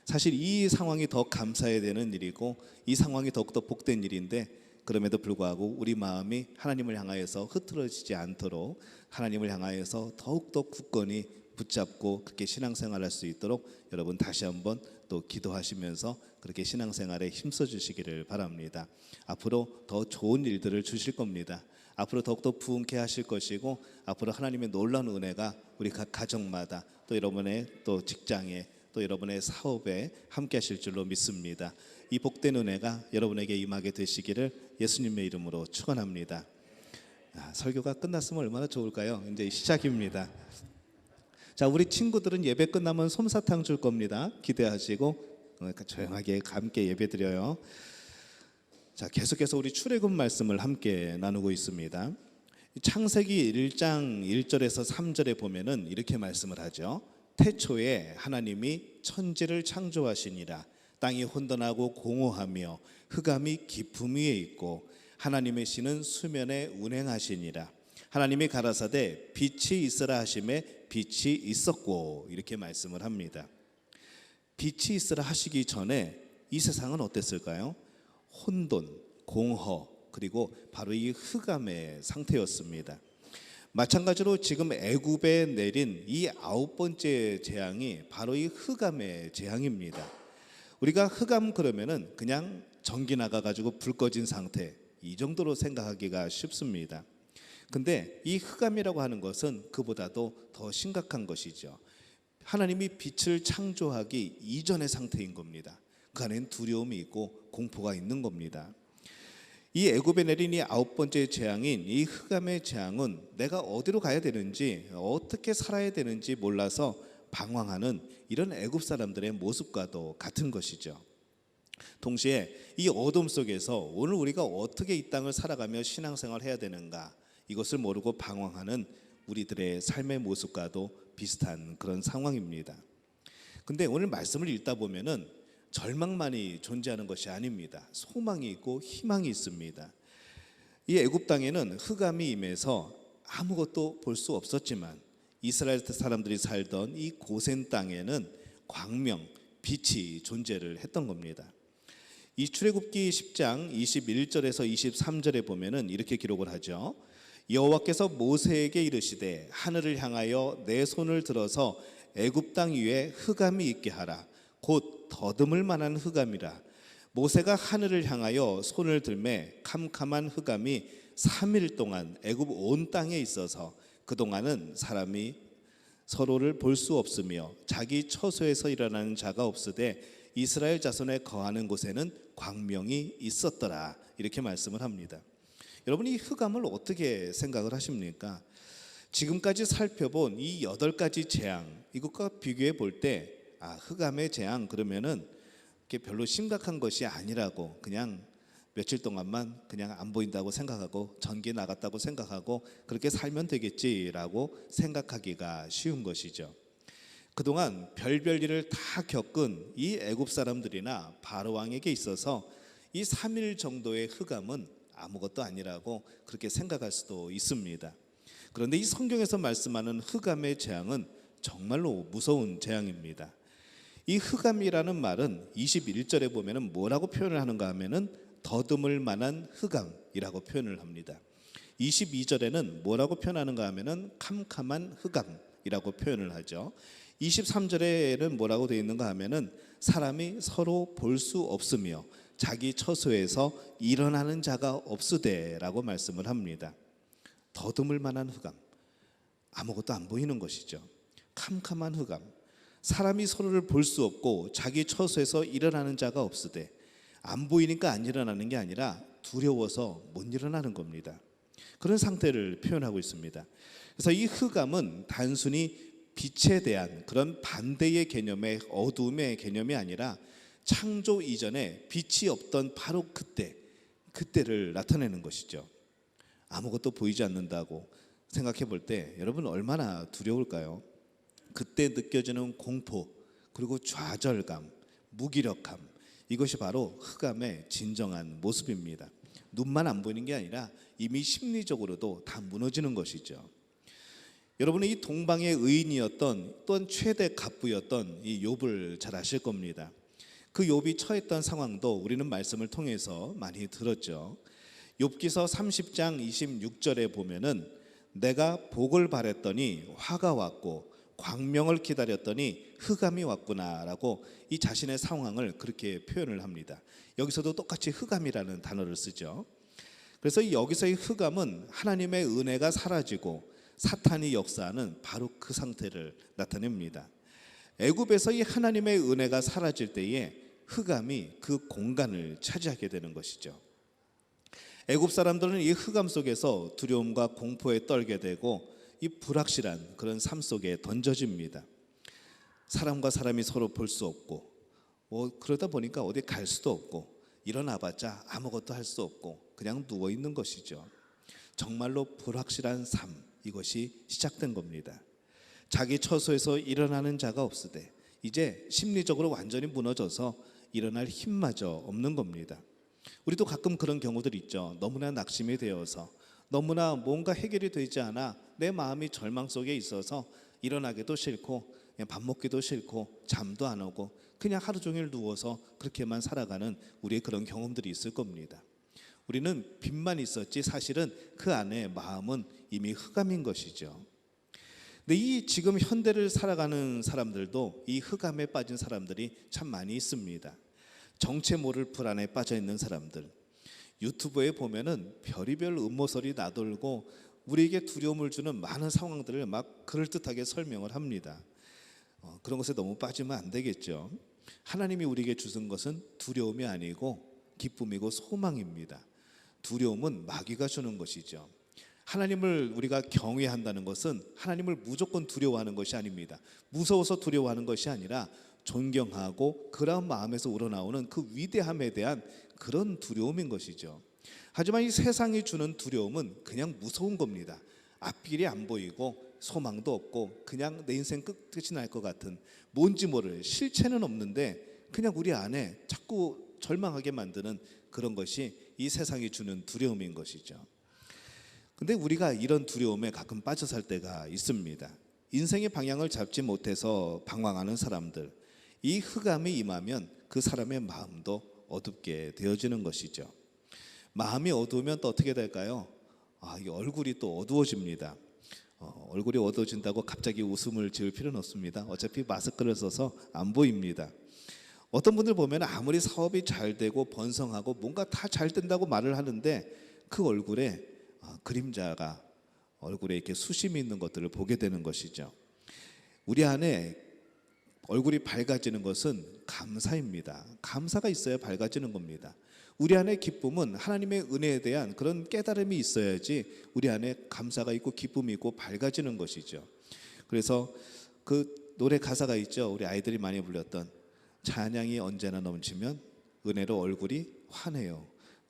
S4: 사실 이 상황이 더 감사해야 되는 일이고 이 상황이 더욱더 복된 일인데 그럼에도 불구하고 우리 마음이 하나님을 향하여서 흐트러지지 않도록 하나님을 향하여서 더욱더 굳건히 붙잡고 그렇게 신앙생활할 수 있도록 여러분 다시 한번 또 기도하시면서 그렇게 신앙생활에 힘써 주시기를 바랍니다. 앞으로 더 좋은 일들을 주실 겁니다. 앞으로 더욱더 부흥케 하실 것이고 앞으로 하나님의 놀라운 은혜가 우리 각 가정마다 또 여러분의 또 직장에 또 여러분의 사업에 함께 하실 줄로 믿습니다. 이 복된 은혜가 여러분에게 임하게 되시기를 예수님의 이름으로 축원합니다. 설교가 끝났으면 얼마나 좋을까요? 이제 시작입니다. 자, 우리 친구들은 예배 끝나면 솜사탕 줄 겁니다. 기대하시고 조용하게 함께 예배 드려요. 자, 계속해서 우리 출애굽 말씀을 함께 나누고 있습니다. 창세기 1장 1절에서 3절에 보면은 이렇게 말씀을 하죠. 태초에 하나님이 천지를 창조하시니라. 땅이 혼돈하고 공허하며 흑암이 깊음 위에 있고 하나님의 신은 수면에 운행하시니라. 하나님이 가라사대 빛이 있으라 하심에 빛이 있었고 이렇게 말씀을 합니다. 빛이 있으라 하시기 전에 이 세상은 어땠을까요? 혼돈, 공허 그리고 바로 이 흑암의 상태였습니다. 마찬가지로 지금 애굽에 내린 이 9번째 재앙이 바로 이 흑암의 재앙입니다. 우리가 흑암 그러면은 그냥 전기 나가가지고 불 꺼진 상태 이 정도로 생각하기가 쉽습니다. 근데 이 흑암이라고 하는 것은 그보다도 더 심각한 것이죠. 하나님이 빛을 창조하기 이전의 상태인 겁니다. 그 안에는 두려움이 있고 공포가 있는 겁니다. 이 애굽에 내린 이 9번째 재앙인 이 흑암의 재앙은 내가 어디로 가야 되는지 어떻게 살아야 되는지 몰라서 방황하는 이런 애굽 사람들의 모습과도 같은 것이죠. 동시에 이 어둠 속에서 오늘 우리가 어떻게 이 땅을 살아가며 신앙생활을 해야 되는가, 이것을 모르고 방황하는 우리들의 삶의 모습과도 비슷한 그런 상황입니다. 근데 오늘 말씀을 읽다 보면은 절망만이 존재하는 것이 아닙니다. 소망이 있고 희망이 있습니다. 이 애굽 땅에는 흑암이 임해서 아무것도 볼 수 없었지만 이스라엘 사람들이 살던 이 고센 땅에는 광명, 빛이 존재를 했던 겁니다. 이 출애굽기 10장 21절에서 23절에 보면은 이렇게 기록을 하죠. 여호와께서 모세에게 이르시되 하늘을 향하여 내 손을 들어서 애굽 땅 위에 흑암이 있게 하라. 곧 더듬을 만한 흑암이라. 모세가 하늘을 향하여 손을 들매 캄캄한 흑암이 3일 동안 애굽 온 땅에 있어서 그동안은 사람이 서로를 볼 수 없으며 자기 처소에서 일어나는 자가 없으되 이스라엘 자손에 거하는 곳에는 광명이 있었더라. 이렇게 말씀을 합니다. 여러분, 이 흑암을 어떻게 생각을 하십니까? 지금까지 살펴본 이 8가지 재앙, 이것과 비교해 볼 때 흑암의 재앙 그러면은 별로 심각한 것이 아니라고, 그냥 며칠 동안만 그냥 안 보인다고 생각하고 전기 나갔다고 생각하고 그렇게 살면 되겠지라고 생각하기가 쉬운 것이죠. 그동안 별별 일을 다 겪은 이 애굽 사람들이나 바로 왕에게 있어서 이 3일 정도의 흑암은 아무것도 아니라고 그렇게 생각할 수도 있습니다. 그런데 이 성경에서 말씀하는 흑암의 재앙은 정말로 무서운 재앙입니다. 이 흑암이라는 말은 21절에 보면은 뭐라고 표현을 하는가 하면은 더듬을 만한 흑암이라고 표현을 합니다. 22절에는 뭐라고 표현하는가 하면은 캄캄한 흑암이라고 표현을 하죠. 23절에는 뭐라고 되어 있는가 하면은 사람이 서로 볼 수 없으며 자기 처소에서 일어나는 자가 없으되라고 말씀을 합니다. 더듬을 만한 흑암, 아무것도 안 보이는 것이죠. 캄캄한 흑암, 사람이 서로를 볼 수 없고 자기 처소에서 일어나는 자가 없으되, 안 보이니까 안 일어나는 게 아니라 두려워서 못 일어나는 겁니다. 그런 상태를 표현하고 있습니다. 그래서 이 흑암은 단순히 빛에 대한 그런 반대의 개념의 어두움의 개념이 아니라 창조 이전에 빛이 없던 바로 그때를 나타내는 것이죠. 아무것도 보이지 않는다고 생각해 볼 때 여러분 얼마나 두려울까요? 그때 느껴지는 공포, 그리고 좌절감, 무기력함, 이것이 바로 흑암의 진정한 모습입니다. 눈만 안 보이는 게 아니라 이미 심리적으로도 다 무너지는 것이죠. 여러분은 이 동방의 의인이었던 또한 최대 갑부였던 이 욥을 잘 아실 겁니다. 그 욥이 처했던 상황도 우리는 말씀을 통해서 많이 들었죠. 욥기서 30장 26절에 보면은 내가 복을 바랬더니 화가 왔고 광명을 기다렸더니 흑암이 왔구나라고 이 자신의 상황을 그렇게 표현을 합니다. 여기서도 똑같이 흑암이라는 단어를 쓰죠. 그래서 여기서의 흑암은 하나님의 은혜가 사라지고 사탄이 역사하는 바로 그 상태를 나타냅니다. 애굽에서 이 하나님의 은혜가 사라질 때에 흑암이 그 공간을 차지하게 되는 것이죠. 애굽 사람들은 이 흑암 속에서 두려움과 공포에 떨게 되고 이 불확실한 그런 삶 속에 던져집니다. 사람과 사람이 서로 볼 수 없고 그러다 보니까 어디 갈 수도 없고 일어나봤자 아무것도 할 수 없고 그냥 누워 있는 것이죠. 정말로 불확실한 삶, 이것이 시작된 겁니다. 자기 처소에서 일어나는 자가 없으되 이제 심리적으로 완전히 무너져서 일어날 힘마저 없는 겁니다. 우리도 가끔 그런 경우들 있죠. 너무나 낙심이 되어서 너무나 뭔가 해결이 되지 않아 내 마음이 절망 속에 있어서 일어나기도 싫고 그냥 밥 먹기도 싫고 잠도 안 오고 그냥 하루 종일 누워서 그렇게만 살아가는 우리의 그런 경험들이 있을 겁니다. 우리는 빛만 있었지 사실은 그 안에 마음은 이미 흑암인 것이죠. 근데 이 지금 현대를 살아가는 사람들도 이 흑암에 빠진 사람들이 참 많이 있습니다. 정체 모를 불안에 빠져 있는 사람들, 유튜브에 보면은 별의별 음모설이 나돌고 우리에게 두려움을 주는 많은 상황들을 막 그럴듯하게 설명을 합니다. 그런 것에 너무 빠지면 안 되겠죠. 하나님이 우리에게 주신 것은 두려움이 아니고 기쁨이고 소망입니다. 두려움은 마귀가 주는 것이죠. 하나님을 우리가 경외한다는 것은 하나님을 무조건 두려워하는 것이 아닙니다. 무서워서 두려워하는 것이 아니라 존경하고 그런 마음에서 우러나오는 그 위대함에 대한 그런 두려움인 것이죠. 하지만 이 세상이 주는 두려움은 그냥 무서운 겁니다. 앞길이 안 보이고 소망도 없고 그냥 내 인생 끝이 날 것 같은, 뭔지 모를, 실체는 없는데 그냥 우리 안에 자꾸 절망하게 만드는 그런 것이 이 세상이 주는 두려움인 것이죠. 근데 우리가 이런 두려움에 가끔 빠져 살 때가 있습니다. 인생의 방향을 잡지 못해서 방황하는 사람들, 이 흑암이 임하면 그 사람의 마음도 어둡게 되어지는 것이죠. 마음이 어두우면 또 어떻게 될까요? 이 얼굴이 또 어두워집니다. 얼굴이 어두워진다고 갑자기 웃음을 지을 필요는 없습니다. 어차피 마스크를 써서 안 보입니다. 어떤 분들 보면 아무리 사업이 잘 되고 번성하고 뭔가 다 잘 된다고 말을 하는데 그 얼굴에 그림자가, 얼굴에 이렇게 수심이 있는 것들을 보게 되는 것이죠. 우리 안에 얼굴이 밝아지는 것은 감사입니다. 감사가 있어야 밝아지는 겁니다. 우리 안에 기쁨은 하나님의 은혜에 대한 그런 깨달음이 있어야지 우리 안에 감사가 있고 기쁨이 있고 밝아지는 것이죠. 그래서 그 노래 가사가 있죠. 우리 아이들이 많이 불렸던 찬양이 언제나 넘치면 은혜로 얼굴이 환해요.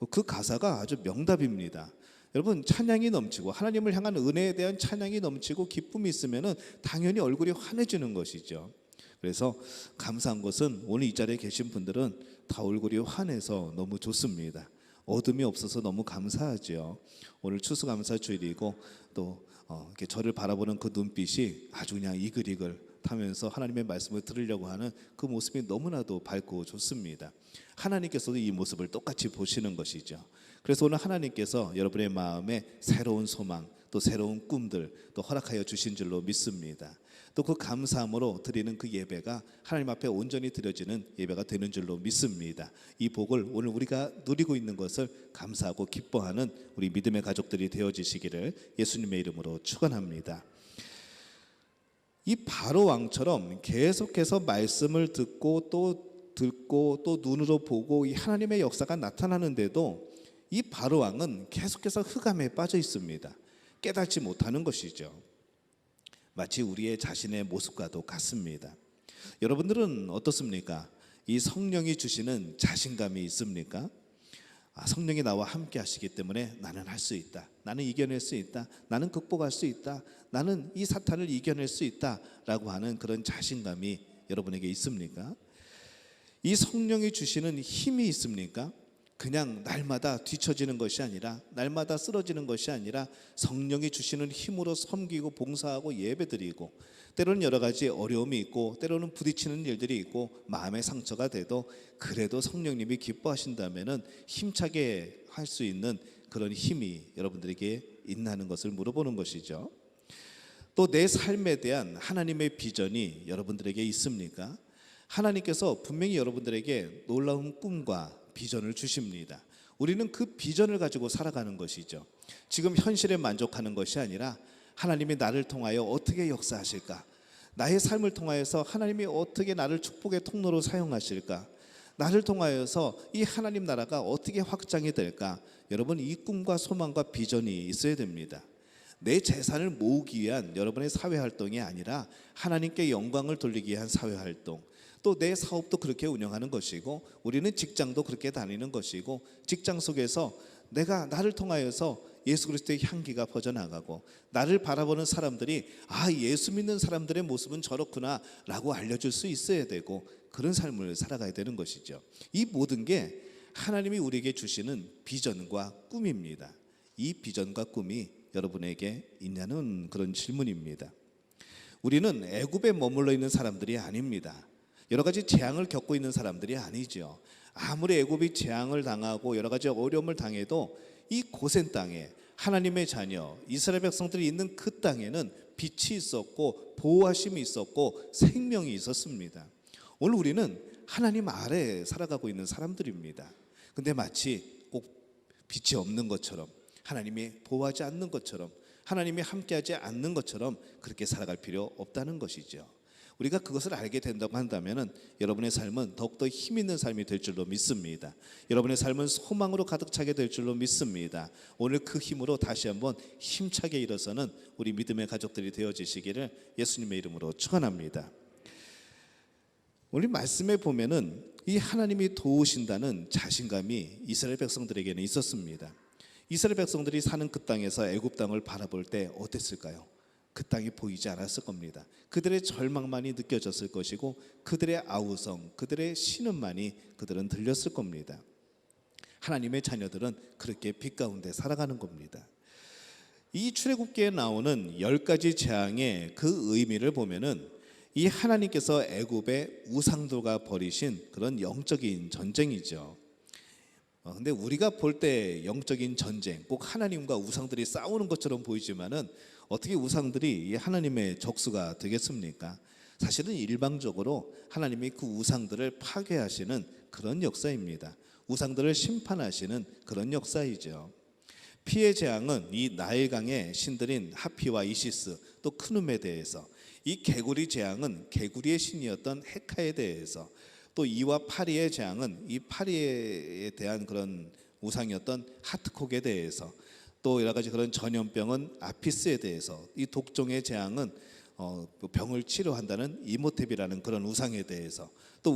S4: 그 가사가 아주 명답입니다. 여러분, 찬양이 넘치고 하나님을 향한 은혜에 대한 찬양이 넘치고 기쁨이 있으면 당연히 얼굴이 환해지는 것이죠. 그래서 감사한 것은 오늘 이 자리에 계신 분들은 다 얼굴이 환해서 너무 좋습니다. 어둠이 없어서 너무 감사하죠. 오늘 추수감사 주일이고 또 이렇게 저를 바라보는 그 눈빛이 아주 그냥 이글이글 타면서 하나님의 말씀을 들으려고 하는 그 모습이 너무나도 밝고 좋습니다. 하나님께서도 이 모습을 똑같이 보시는 것이죠. 그래서 오늘 하나님께서 여러분의 마음에 새로운 소망, 또 새로운 꿈들 또 허락하여 주신 줄로 믿습니다. 또 그 감사함으로 드리는 그 예배가 하나님 앞에 온전히 드려지는 예배가 되는 줄로 믿습니다. 이 복을 오늘 우리가 누리고 있는 것을 감사하고 기뻐하는 우리 믿음의 가족들이 되어지시기를 예수님의 이름으로 축원합니다. 이 바로 왕처럼 계속해서 말씀을 듣고 또 눈으로 보고 이 하나님의 역사가 나타나는데도 이 바로 왕은 계속해서 흑암에 빠져 있습니다. 깨닫지 못하는 것이죠. 마치 우리의 자신의 모습과도 같습니다. 여러분들은 어떻습니까? 이 성령이 주시는 자신감이 있습니까? 성령이 나와 함께 하시기 때문에 나는 할 수 있다. 나는 이겨낼 수 있다. 나는 극복할 수 있다. 나는 이 사탄을 이겨낼 수 있다. 라고 하는 그런 자신감이 여러분에게 있습니까? 이 성령이 주시는 힘이 있습니까? 그냥 날마다 뒤처지는 것이 아니라, 날마다 쓰러지는 것이 아니라 성령이 주시는 힘으로 섬기고 봉사하고 예배드리고, 때로는 여러 가지 어려움이 있고 때로는 부딪히는 일들이 있고 마음의 상처가 돼도 그래도 성령님이 기뻐하신다면 힘차게 할 수 있는 그런 힘이 여러분들에게 있나는 것을 물어보는 것이죠. 또 내 삶에 대한 하나님의 비전이 여러분들에게 있습니까? 하나님께서 분명히 여러분들에게 놀라운 꿈과 비전을 주십니다. 우리는 그 비전을 가지고 살아가는 것이죠. 지금 현실에 만족하는 것이 아니라 하나님이 나를 통하여 어떻게 역사하실까? 나의 삶을 통하여서 하나님이 어떻게 나를 축복의 통로로 사용하실까? 나를 통하여서 이 하나님 나라가 어떻게 확장이 될까? 여러분, 이 꿈과 소망과 비전이 있어야 됩니다. 내 재산을 모으기 위한 여러분의 사회활동이 아니라 하나님께 영광을 돌리기 위한 사회활동, 또 내 사업도 그렇게 운영하는 것이고 우리는 직장도 그렇게 다니는 것이고, 직장 속에서 나를 통하여서 예수 그리스도의 향기가 퍼져나가고 나를 바라보는 사람들이 예수 믿는 사람들의 모습은 저렇구나 라고 알려줄 수 있어야 되고, 그런 삶을 살아가야 되는 것이죠. 이 모든 게 하나님이 우리에게 주시는 비전과 꿈입니다. 이 비전과 꿈이 여러분에게 있냐는 그런 질문입니다. 우리는 애굽에 머물러 있는 사람들이 아닙니다. 여러 가지 재앙을 겪고 있는 사람들이 아니죠. 아무리 애굽이 재앙을 당하고 여러 가지 어려움을 당해도 이 고센 땅에 하나님의 자녀 이스라엘 백성들이 있는 그 땅에는 빛이 있었고 보호하심이 있었고 생명이 있었습니다. 오늘 우리는 하나님 아래에 살아가고 있는 사람들입니다. 근데 마치 꼭 빛이 없는 것처럼, 하나님이 보호하지 않는 것처럼, 하나님이 함께하지 않는 것처럼 그렇게 살아갈 필요 없다는 것이죠. 우리가 그것을 알게 된다고 한다면 여러분의 삶은 더욱더 힘 있는 삶이 될 줄로 믿습니다. 여러분의 삶은 소망으로 가득 차게 될 줄로 믿습니다. 오늘 그 힘으로 다시 한번 힘차게 일어서는 우리 믿음의 가족들이 되어지시기를 예수님의 이름으로 축원합니다. 우리 말씀에 보면은 이 하나님이 도우신다는 자신감이 이스라엘 백성들에게는 있었습니다. 이스라엘 백성들이 사는 그 땅에서 애굽 땅을 바라볼 때 어땠을까요? 그 땅이 보이지 않았을 겁니다. 그들의 절망만이 느껴졌을 것이고 그들의 아우성, 그들의 신음만이 그들은 들렸을 겁니다. 하나님의 자녀들은 그렇게 빛 가운데 살아가는 겁니다. 이 출애굽기에 나오는 10가지 재앙의 그 의미를 보면은 이 하나님께서 애굽의 우상들과 벌이신 그런 영적인 전쟁이죠. 근데 우리가 볼 때 영적인 전쟁, 꼭 하나님과 우상들이 싸우는 것처럼 보이지만은 어떻게 우상들이 하나님의 적수가 되겠습니까? 사실은 일방적으로 하나님이 그 우상들을 파괴하시는 그런 역사입니다. 우상들을 심판하시는 그런 역사이죠. 피의 재앙은 이 나일강의 신들인 하피와 이시스 또 크눔에 대해서, 이 개구리 재앙은 개구리의 신이었던 헤카에 대해서, 또 이와 파리의 재앙은 이 파리에 대한 그런 우상이었던 하트콕에 대해서, 또 여러 가지 그런 전염병은 아피스에 대해서, 이 독종의 재앙은 병을 치료한다는 이모텝이라는 그런 우상에 대해서, 또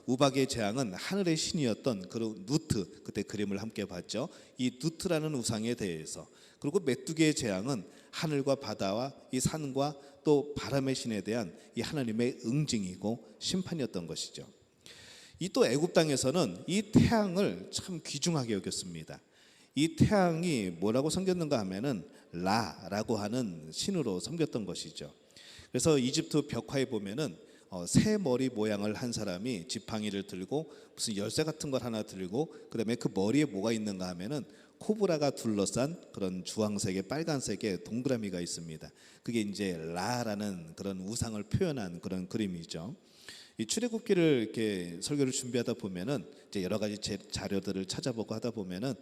S4: 우박의 재앙은 하늘의 신이었던 그런 누트, 그때 그림을 함께 봤죠. 이 누트라는 우상에 대해서, 그리고 메뚜기의 재앙은 하늘과 바다와 이 산과 또 바람의 신에 대한 이 하나님의 응징이고 심판이었던 것이죠. 이 또 애굽 땅에서는 이 태양을 참 귀중하게 여겼습니다. 이 태양이 뭐라고 섬겼는가 하면은 라라고 하는 신으로 섬겼던 것이죠. 그래서 이집트 벽화에 보면은 새 머리 모양을 한 사람이 지팡이를 들고 무슨 열쇠 같은 걸 하나 들고, 그다음에 그 머리에 뭐가 있는가 하면은 코브라가 둘러싼 그런 주황색의 빨간색의 동그라미가 있습니다. 그게 이제 라라는 그런 우상을 표현한 그런 그림이죠. 이 출애굽기를 이렇게 설교를 준비하다 보면은 이제 여러 가지 자료들을 찾아보고 하다 보면은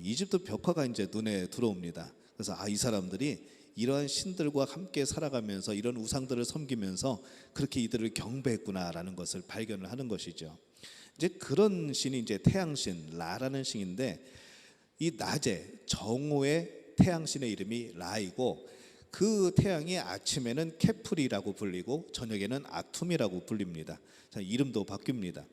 S4: 이집트 벽화가 이제 눈에 들어옵니다. 그래서 이 사람들이 이러한 신들과 함께 살아가면서 이런 우상들을 섬기면서 그렇게 이들을 경배했구나라는 것을 발견을 하는 것이죠. 이제 그런 신이 이제 태양신 라라는 신인데, 이 낮에 정오의 태양신의 이름이 라이고, 그 태양이 아침에는 케프리라고 불리고 저녁에는 아툼이라고 불립니다. 자, 이름도 바뀝니다.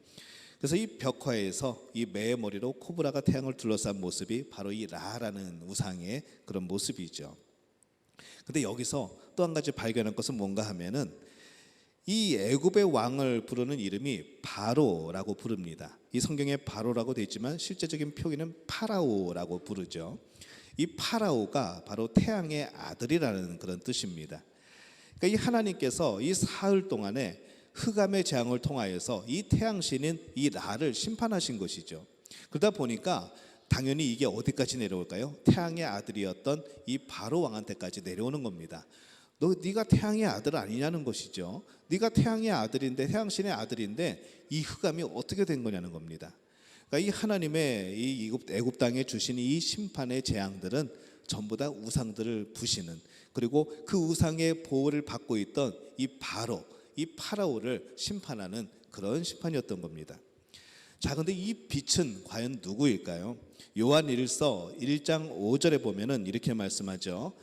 S4: 그래서 이 벽화에서 이 매의 머리로 코브라가 태양을 둘러싼 모습이 바로 이 라라는 우상의 그런 모습이죠. 근데 여기서 또 한 가지 발견한 것은 뭔가 하면은 이 애굽의 왕을 부르는 이름이 바로라고 부릅니다. 이 성경에 바로라고 되어 있지만 실제적인 표기는 파라오라고 부르죠. 이 파라오가 바로 태양의 아들이라는 그런 뜻입니다. 그러니까 이 하나님께서 이 사흘 동안에 흑암의 재앙을 통하여서 이 태양신인 이 라를 심판하신 것이죠. 그러다 보니까 당연히 이게 어디까지 내려올까요? 태양의 아들이었던 이 바로 왕한테까지 내려오는 겁니다. 네가 태양의 아들 아니냐는 것이죠. 네가 태양의 아들인데, 태양신의 아들인데 이 흑암이 어떻게 된 거냐는 겁니다. 그러니까 이 하나님의 이 애굽 땅에 주신 이 심판의 재앙들은 전부 다 우상들을 부시는, 그리고 그 우상의 보호를 받고 있던 이 파라오를 심판하는 그런 심판이었던 겁니다. 자, 근데 이 빛은 과연 누구일까요? 요한일서 1장 5절에 보면은 이렇게 말씀하죠.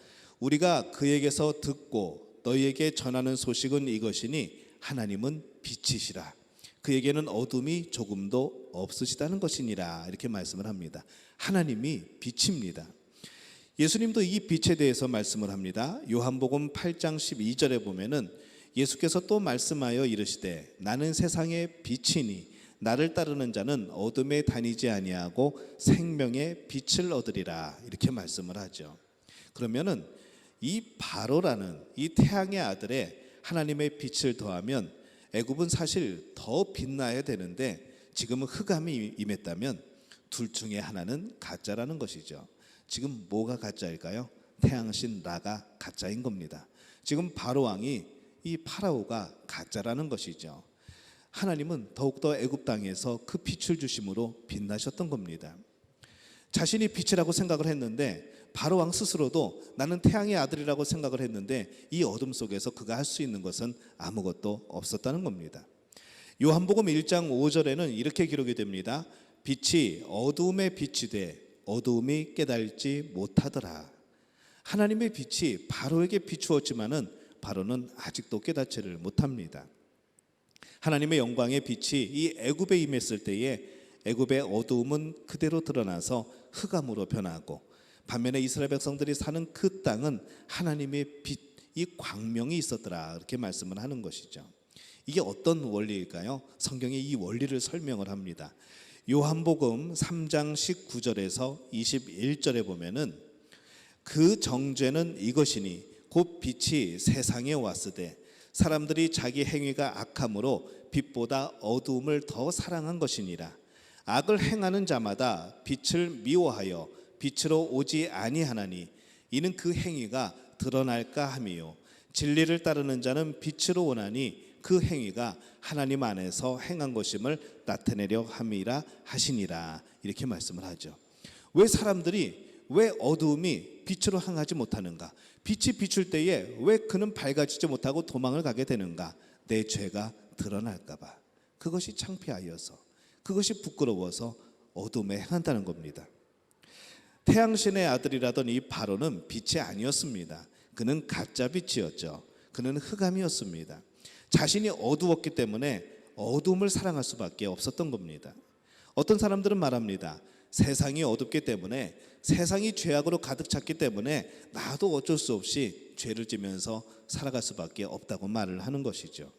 S4: 우리가 그에게서 듣고 너희에게 전하는 소식은 이것이니 하나님은 빛이시라. 그에게는 어둠이 조금도 없으시다는 것이니라. 이렇게 말씀을 합니다. 하나님이 빛입니다. 예수님도 이 빛에 대해서 말씀을 합니다. 요한복음 8장 12절에 보면은 예수께서 또 말씀하여 이르시되 나는 세상의 빛이니 나를 따르는 자는 어둠에 다니지 아니하고 생명의 빛을 얻으리라. 이렇게 말씀을 하죠. 그러면은 이 바로라는 이 태양의 아들에 하나님의 빛을 더하면 애굽은 사실 더 빛나야 되는데 지금은 흑암이 임했다면 둘 중에 하나는 가짜라는 것이죠. 지금 뭐가 가짜일까요? 태양신 라가 가짜인 겁니다. 지금 바로 왕이 이 파라오가 가짜라는 것이죠. 하나님은 더욱더 애굽 땅에서 그 빛을 주심으로 빛나셨던 겁니다. 자신이 빛이라고 생각을 했는데 바로 왕 스스로도 나는 태양의 아들이라고 생각을 했는데 이 어둠 속에서 그가 할 수 있는 것은 아무것도 없었다는 겁니다. 요한복음 1장 5절에는 이렇게 기록이 됩니다. 빛이 어두움에 빛이 돼 어두움이 깨달지 못하더라. 하나님의 빛이 바로에게 비추었지만은 바로는 아직도 깨닫지를 못합니다. 하나님의 영광의 빛이 이 애굽에 임했을 때에 애굽의 어두움은 그대로 드러나서 흑암으로 변하고, 반면에 이스라엘 백성들이 사는 그 땅은 하나님의 빛, 이 광명이 있었더라, 이렇게 말씀을 하는 것이죠. 이게 어떤 원리일까요? 성경이 이 원리를 설명을 합니다. 요한복음 3장 19절에서 21절에 보면은 그 정죄는 이것이니 곧 빛이 세상에 왔으되 사람들이 자기 행위가 악함으로 빛보다 어두움을 더 사랑한 것이니라. 악을 행하는 자마다 빛을 미워하여 빛으로 오지 아니하나니 이는 그 행위가 드러날까 함이요 진리를 따르는 자는 빛으로 오나니 그 행위가 하나님 안에서 행한 것임을 나타내려 함이라 하시니라. 이렇게 말씀을 하죠. 왜 사람들이, 왜 어두움이 빛으로 향하지 못하는가? 빛이 비출 때에 왜 그는 밝아지지 못하고 도망을 가게 되는가? 내 죄가 드러날까 봐. 그것이 창피하여서, 그것이 부끄러워서 어둠에 행한다는 겁니다. 태양신의 아들이라던 이 바로는 빛이 아니었습니다. 그는 가짜 빛이었죠. 그는 흑암이었습니다. 자신이 어두웠기 때문에 어둠을 사랑할 수밖에 없었던 겁니다. 어떤 사람들은 말합니다. 세상이 어둡기 때문에, 세상이 죄악으로 가득 찼기 때문에 나도 어쩔 수 없이 죄를 지면서 살아갈 수밖에 없다고 말을 하는 것이죠.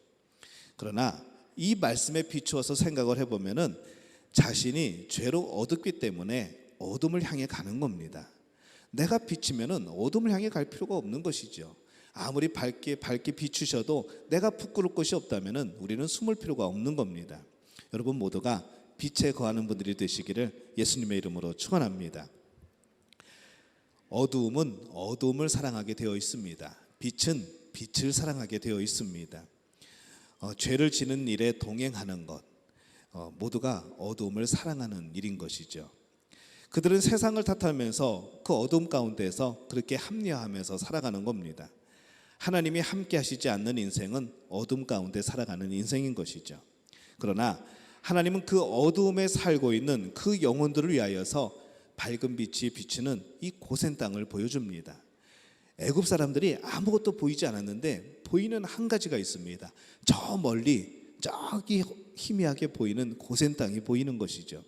S4: 그러나 이 말씀에 비추어서 생각을 해보면은 자신이 죄로 어둡기 때문에 어둠을 향해 가는 겁니다. 내가 비치면은 어둠을 향해 갈 필요가 없는 것이죠. 아무리 밝게 비추셔도 내가 부끄러울 것이 없다면은 우리는 숨을 필요가 없는 겁니다. 여러분 모두가 빛에 거하는 분들이 되시기를 예수님의 이름으로 축원합니다. 어두움은 어두움을 사랑하게 되어 있습니다. 빛은 빛을 사랑하게 되어 있습니다. 죄를 지는 일에 동행하는 것, 모두가 어두움을 사랑하는 일인 것이죠. 그들은 세상을 탓하면서 그 어두움 가운데서 그렇게 합리화하면서 살아가는 겁니다. 하나님이 함께 하시지 않는 인생은 어둠 가운데 살아가는 인생인 것이죠. 그러나 하나님은 그 어두움에 살고 있는 그 영혼들을 위하여서 밝은 빛이 비추는 이 고센 땅을 보여줍니다. 애굽 사람들이 아무것도 보이지 않았는데 보이는 한 가지가 있습니다. 저 멀리 저기 희미하게 보이는 고센 땅이 보이는 것이죠.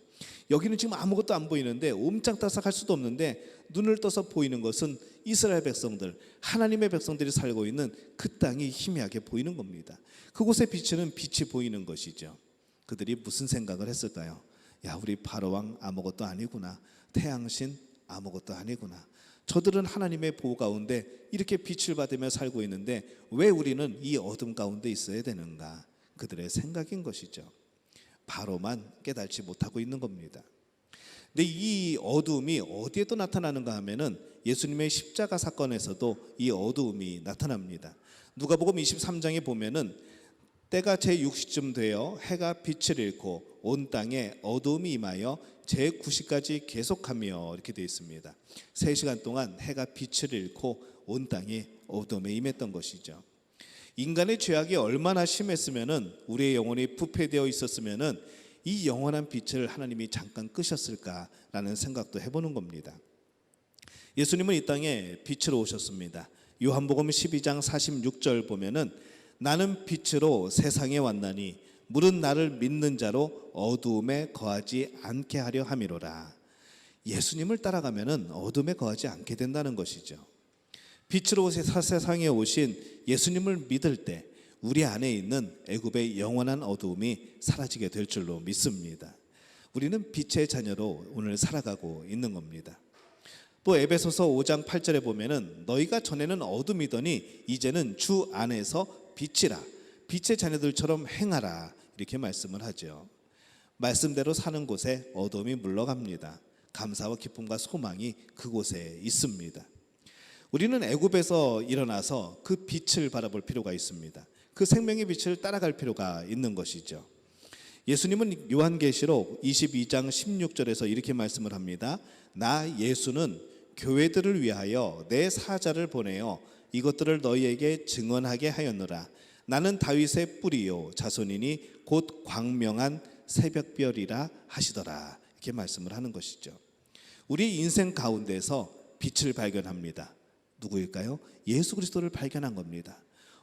S4: 여기는 지금 아무것도 안 보이는데, 옴짝달싹할 수도 없는데 눈을 떠서 보이는 것은 이스라엘 백성들, 하나님의 백성들이 살고 있는 그 땅이 희미하게 보이는 겁니다. 그곳에 비치는 빛이 보이는 것이죠. 그들이 무슨 생각을 했을까요? 야, 우리 바로왕 아무것도 아니구나, 태양신 아무것도 아니구나, 저들은 하나님의 보호 가운데 이렇게 빛을 받으며 살고 있는데 왜 우리는 이 어둠 가운데 있어야 되는가? 그들의 생각인 것이죠. 바로만 깨달지 못하고 있는 겁니다. 근데 이 어두움이 어디에 또 나타나는가 하면은 예수님의 십자가 사건에서도 이 어두움이 나타납니다. 누가복음 23장에 보면은 때가 제6시쯤 되어 해가 빛을 잃고 온 땅에 어두움이 임하여 제9시까지 계속하며, 이렇게 되어 있습니다. 3시간 동안 해가 빛을 잃고 온 땅이 어두움에 임했던 것이죠. 인간의 죄악이 얼마나 심했으면은, 우리의 영혼이 부패되어 있었으면은 이 영원한 빛을 하나님이 잠깐 끄셨을까라는 생각도 해보는 겁니다. 예수님은 이 땅에 빛으로 오셨습니다. 요한복음 12장 46절 보면은 나는 빛으로 세상에 왔나니 물은 나를 믿는 자로 어두움에 거하지 않게 하려 함이로라. 예수님을 따라가면은 어둠에 거하지 않게 된다는 것이죠. 빛으로 세상에 오신 예수님을 믿을 때 우리 안에 있는 애굽의 영원한 어두움이 사라지게 될 줄로 믿습니다. 우리는 빛의 자녀로 오늘 살아가고 있는 겁니다. 또 에베소서 5장 8절에 보면은 너희가 전에는 어둠이더니 이제는 주 안에서 빛이라, 빛의 자녀들처럼 행하라, 이렇게 말씀을 하죠. 말씀대로 사는 곳에 어둠이 물러갑니다. 감사와 기쁨과 소망이 그곳에 있습니다. 우리는 애굽에서 일어나서 그 빛을 바라볼 필요가 있습니다. 그 생명의 빛을 따라갈 필요가 있는 것이죠. 예수님은 요한계시록 22장 16절에서 이렇게 말씀을 합니다. 나 예수는 교회들을 위하여 내 사자를 보내어 이것들을 너희에게 증언하게 하였노라. 나는 다윗의 뿌리요 자손이니 곧 광명한 새벽별이라 하시더라. 이렇게 말씀을 하는 것이죠. 우리 인생 가운데서 빛을 발견합니다. 누구일까요? 예수 그리스도를 발견한 겁니다.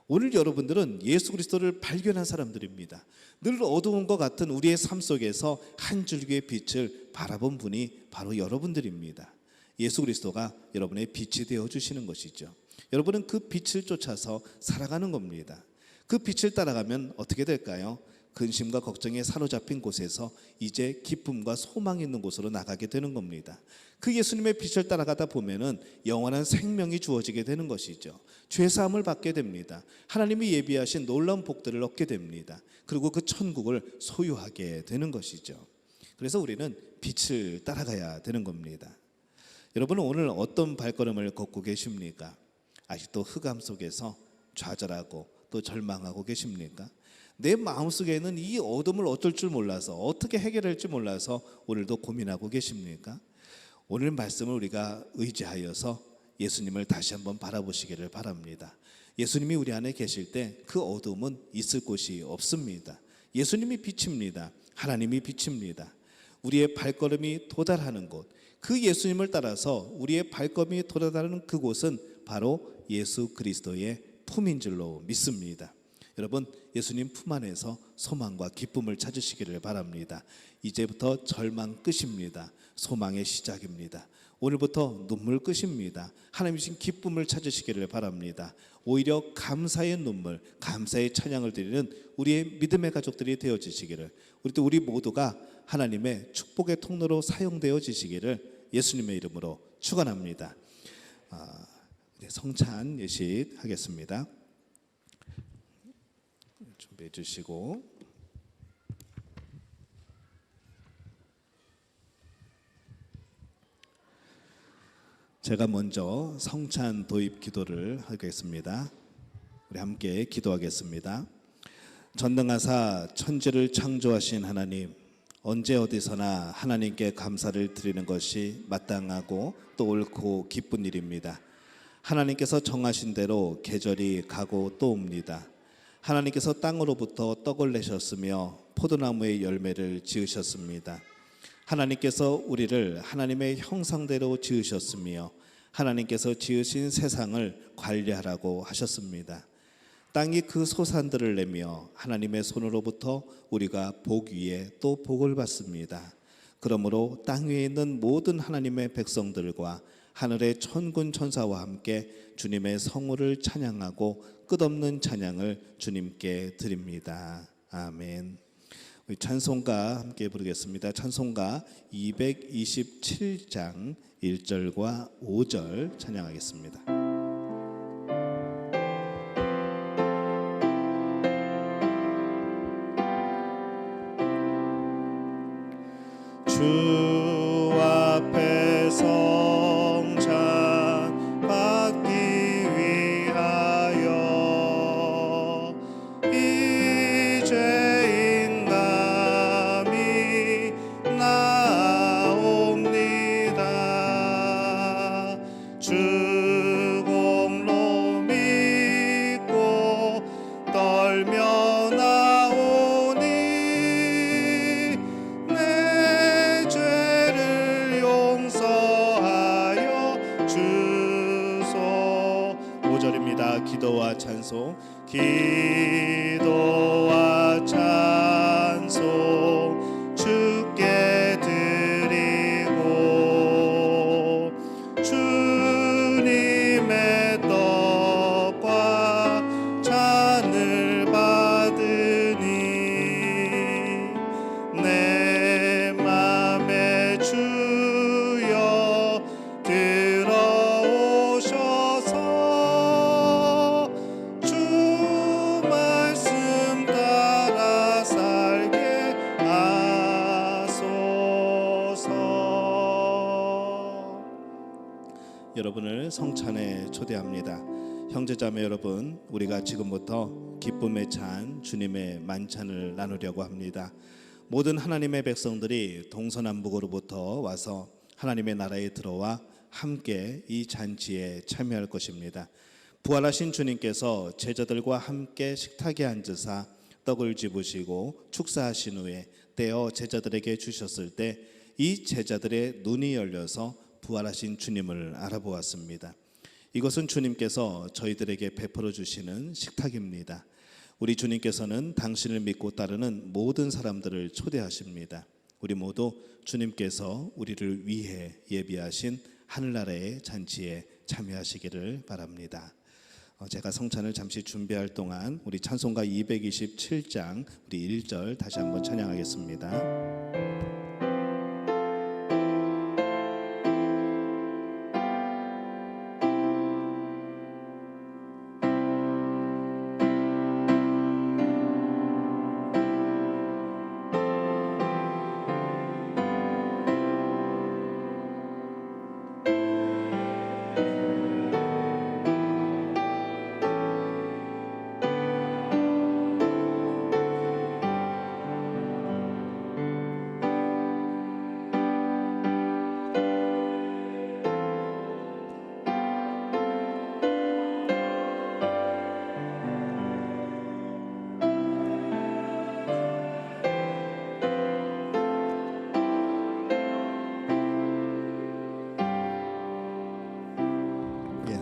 S4: 오늘 여러분들은 예수 그리스도를 발견한 사람들입니다. 늘 어두운 것 같은 우리의 삶 속에서 한 줄기의 빛을 바라본 분이 바로 여러분들입니다. 예수 그리스도가 여러분의 빛이 되어 주시는 것이죠. 여러분은 그 빛을 쫓아서 살아가는 겁니다. 그 빛을 따라가면 어떻게 될까요? 근심과 걱정에 사로잡힌 곳에서 이제 기쁨과 소망이 있는 곳으로 나가게 되는 겁니다. 그 예수님의 빛을 따라가다 보면은 영원한 생명이 주어지게 되는 것이죠. 죄 사함을 받게 됩니다. 하나님이 예비하신 놀라운 복들을 얻게 됩니다. 그리고 그 천국을 소유하게 되는 것이죠. 그래서 우리는 빛을 따라가야 되는 겁니다. 여러분은 오늘 어떤 발걸음을 걷고 계십니까? 아직도 흑암 속에서 좌절하고 또 절망하고 계십니까? 내 마음속에는 이 어둠을 어쩔 줄 몰라서, 어떻게 해결할지 몰라서 오늘도 고민하고 계십니까? 오늘 말씀을 우리가 의지하여서 예수님을 다시 한번 바라보시기를 바랍니다. 예수님이 우리 안에 계실 때 그 어둠은 있을 곳이 없습니다. 예수님이 빛입니다. 하나님이 빛입니다. 우리의 발걸음이 도달하는 곳, 그 예수님을 따라서 우리의 발걸음이 도달하는 그곳은 바로 예수 그리스도의 품인 줄로 믿습니다. 여러분, 예수님 품 안에서 소망과 기쁨을 찾으시기를 바랍니다. 이제부터 절망 끝입니다. 소망의 시작입니다. 오늘부터 눈물 끝입니다. 하나님 주신 기쁨을 찾으시기를 바랍니다. 오히려 감사의 눈물, 감사의 찬양을 드리는 우리의 믿음의 가족들이 되어지시기를, 우리 모두가 하나님의 축복의 통로로 사용되어지시기를 예수님의 이름으로 축원합니다. 성찬 예식 하겠습니다. 준비해 주시고, 제가 먼저 성찬 도입 기도를 하겠습니다. 우리 함께 기도하겠습니다. 전능하사 천지를 창조하신 하나님, 언제 어디서나 하나님께 감사를 드리는 것이 마땅하고 또 옳고 기쁜 일입니다. 하나님께서 정하신 대로 계절이 가고 또 옵니다. 하나님께서 땅으로부터 떡을 내셨으며 포도나무의 열매를 지으셨습니다. 하나님께서 우리를 하나님의 형상대로 지으셨으며 하나님께서 지으신 세상을 관리하라고 하셨습니다. 땅이 그 소산들을 내며 하나님의 손으로부터 우리가 복 위에 또 복을 받습니다. 그러므로 땅 위에 있는 모든 하나님의 백성들과 하늘의 천군 천사와 함께 주님의 성호를 찬양하고 끝없는 찬양을 주님께 드립니다. 아멘. 우리 찬송가 함께 부르겠습니다. 찬송가 227장 1절과 5절 찬양하겠습니다. 주 앞에 성찬 받기 위하여 이제 인감이 나옵니다. 주 공로 믿고 떨며 나오니 내 죄를 용서하여 주소. 5절입니다. 기도와 찬송. 기도와 찬송 주께 드리고 주님의 떡과 잔을 받으니 내 맘에 주여 들어오셔서 주 말씀 따라 살게 하소서. 여러분을 성찬에 초대합니다. 형제자매 여러분, 우리가 지금부터 기쁨의 찬 주님의 만찬을 나누려고 합니다. 모든 하나님의 백성들이 동서남북으로부터 와서 하나님의 나라에 들어와 함께 이 잔치에 참여할 것입니다. 부활하신 주님께서 제자들과 함께 식탁에 앉으사 떡을 집으시고 축사하신 후에 떼어 제자들에게 주셨을 때 이 제자들의 눈이 열려서 부활하신 주님을 알아보았습니다. 이것은 주님께서 저희들에게 베풀어 주시는 식탁입니다. 우리 주님께서는 당신을 믿고 따르는 모든 사람들을 초대하십니다. 우리 모두 주님께서 우리를 위해 예비하신 하늘나라의 잔치에 참여하시기를 바랍니다. 제가 성찬을 잠시 준비할 동안 우리 찬송가 227장 우리 1절 다시 한번 찬양하겠습니다.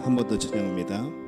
S4: 한 번 더 찬양합니다.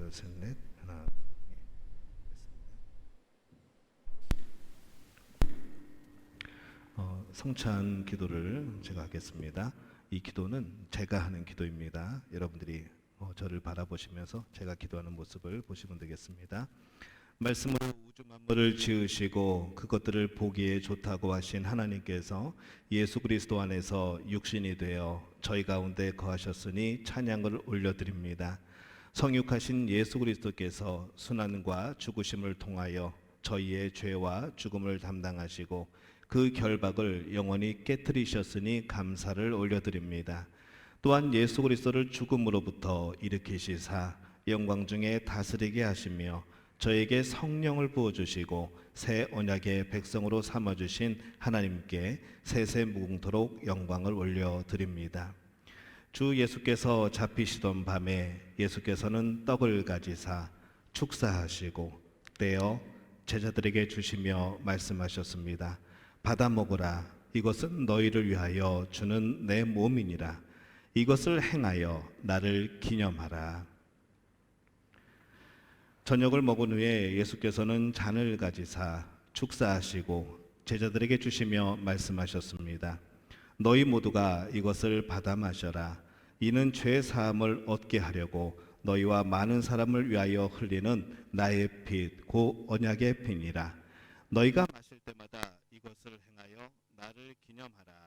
S4: 둘, 셋, 넷. 하나. 성찬 기도를 제가 하겠습니다. 이 기도는 제가 하는 기도입니다. 여러분들이 저를 바라보시면서 제가 기도하는 모습을 보시면 되겠습니다. 말씀으로 우주 만물을 지으시고 그것들을 보기에 좋다고 하신 하나님께서 예수 그리스도 안에서 육신이 되어 저희 가운데 거하셨으니 찬양을 올려드립니다. 성육하신 예수 그리스도께서 순환과 죽으심을 통하여 저희의 죄와 죽음을 담당하시고 그 결박을 영원히 깨뜨리셨으니 감사를 올려드립니다. 또한 예수 그리스도를 죽음으로부터 일으키시사 영광 중에 다스리게 하시며 저에게 성령을 부어주시고 새 언약의 백성으로 삼아주신 하나님께 세세 무궁토록 영광을 올려드립니다. 주 예수께서 잡히시던 밤에 예수께서는 떡을 가지사 축사하시고 떼어 제자들에게 주시며 말씀하셨습니다. 받아 먹으라. 이것은 너희를 위하여 주는 내 몸이니라. 이것을 행하여 나를 기념하라. 저녁을 먹은 후에 예수께서는 잔을 가지사 축사하시고 제자들에게 주시며 말씀하셨습니다. 너희 모두가 이것을 받아 마셔라. 이는 죄 사함을 얻게 하려고 너희와 많은 사람을 위하여 흘리는 나의 피 곧 언약의 피니라. 너희가 마실 때마다 이것을 행하여 나를 기념하라.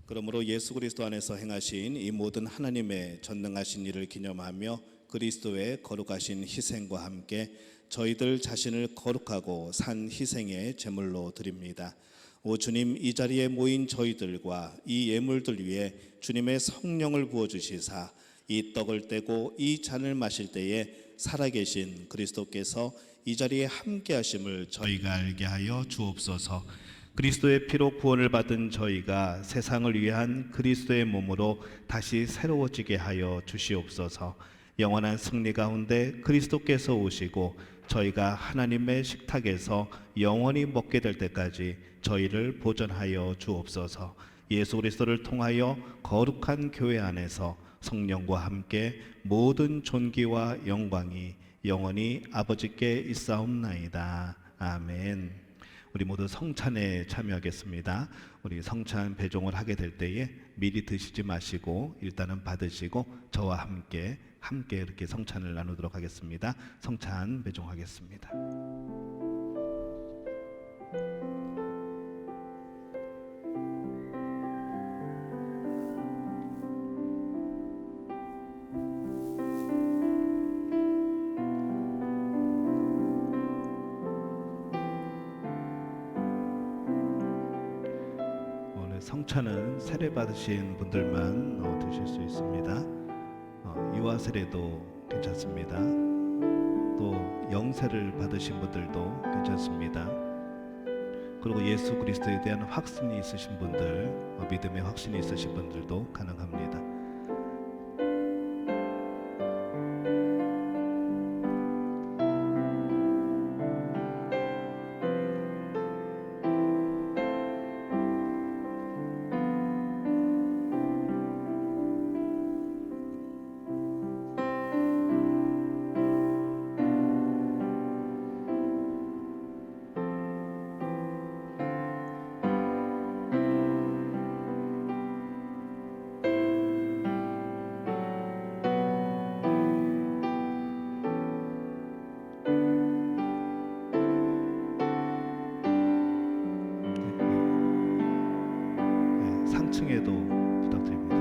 S4: 그러므로 예수 그리스도 안에서 행하신 이 모든 하나님의 전능하신 일을 기념하며 그리스도의 거룩하신 희생과 함께 저희들 자신을 거룩하고 산 희생의 제물로 드립니다. 오 주님, 이 자리에 모인 저희들과 이 예물들 위에 주님의 성령을 부어주시사 이 떡을 떼고 이 잔을 마실 때에 살아계신 그리스도께서 이 자리에 함께 하심을 저희가 알게 하여 주옵소서. 그리스도의 피로 구원을 받은 저희가 세상을 위한 그리스도의 몸으로 다시 새로워지게 하여 주시옵소서. 영원한 승리 가운데 그리스도께서 오시고 저희가 하나님의 식탁에서 영원히 먹게 될 때까지 저희를 보존하여 주옵소서. 예수 그리스도를 통하여 거룩한 교회 안에서 성령과 함께 모든 존귀와 영광이 영원히 아버지께 있사옵나이다. 아멘. 우리 모두 성찬에 참여하겠습니다. 우리 성찬 배종을 하게 될 때에 미리 드시지 마시고 일단은 받으시고 저와 함께 이렇게 성찬을 나누도록 하겠습니다. 성찬 배종하겠습니다. 성찬은 세례 받으신 분들만 드실 수 있습니다. 유아 세례도 괜찮습니다. 또 영세를 받으신 분들도 괜찮습니다. 그리고 예수 그리스도에 대한 확신이 있으신 분들, 믿음의 확신이 있으신 분들도 가능합니다. 상층에도 부탁드립니다.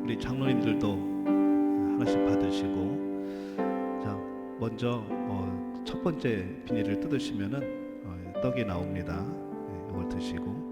S4: 우리 장로님들도 하나씩 받으시고, 자 먼저 첫 번째 비닐을 뜯으시면은 떡이 나옵니다. 이걸 드시고,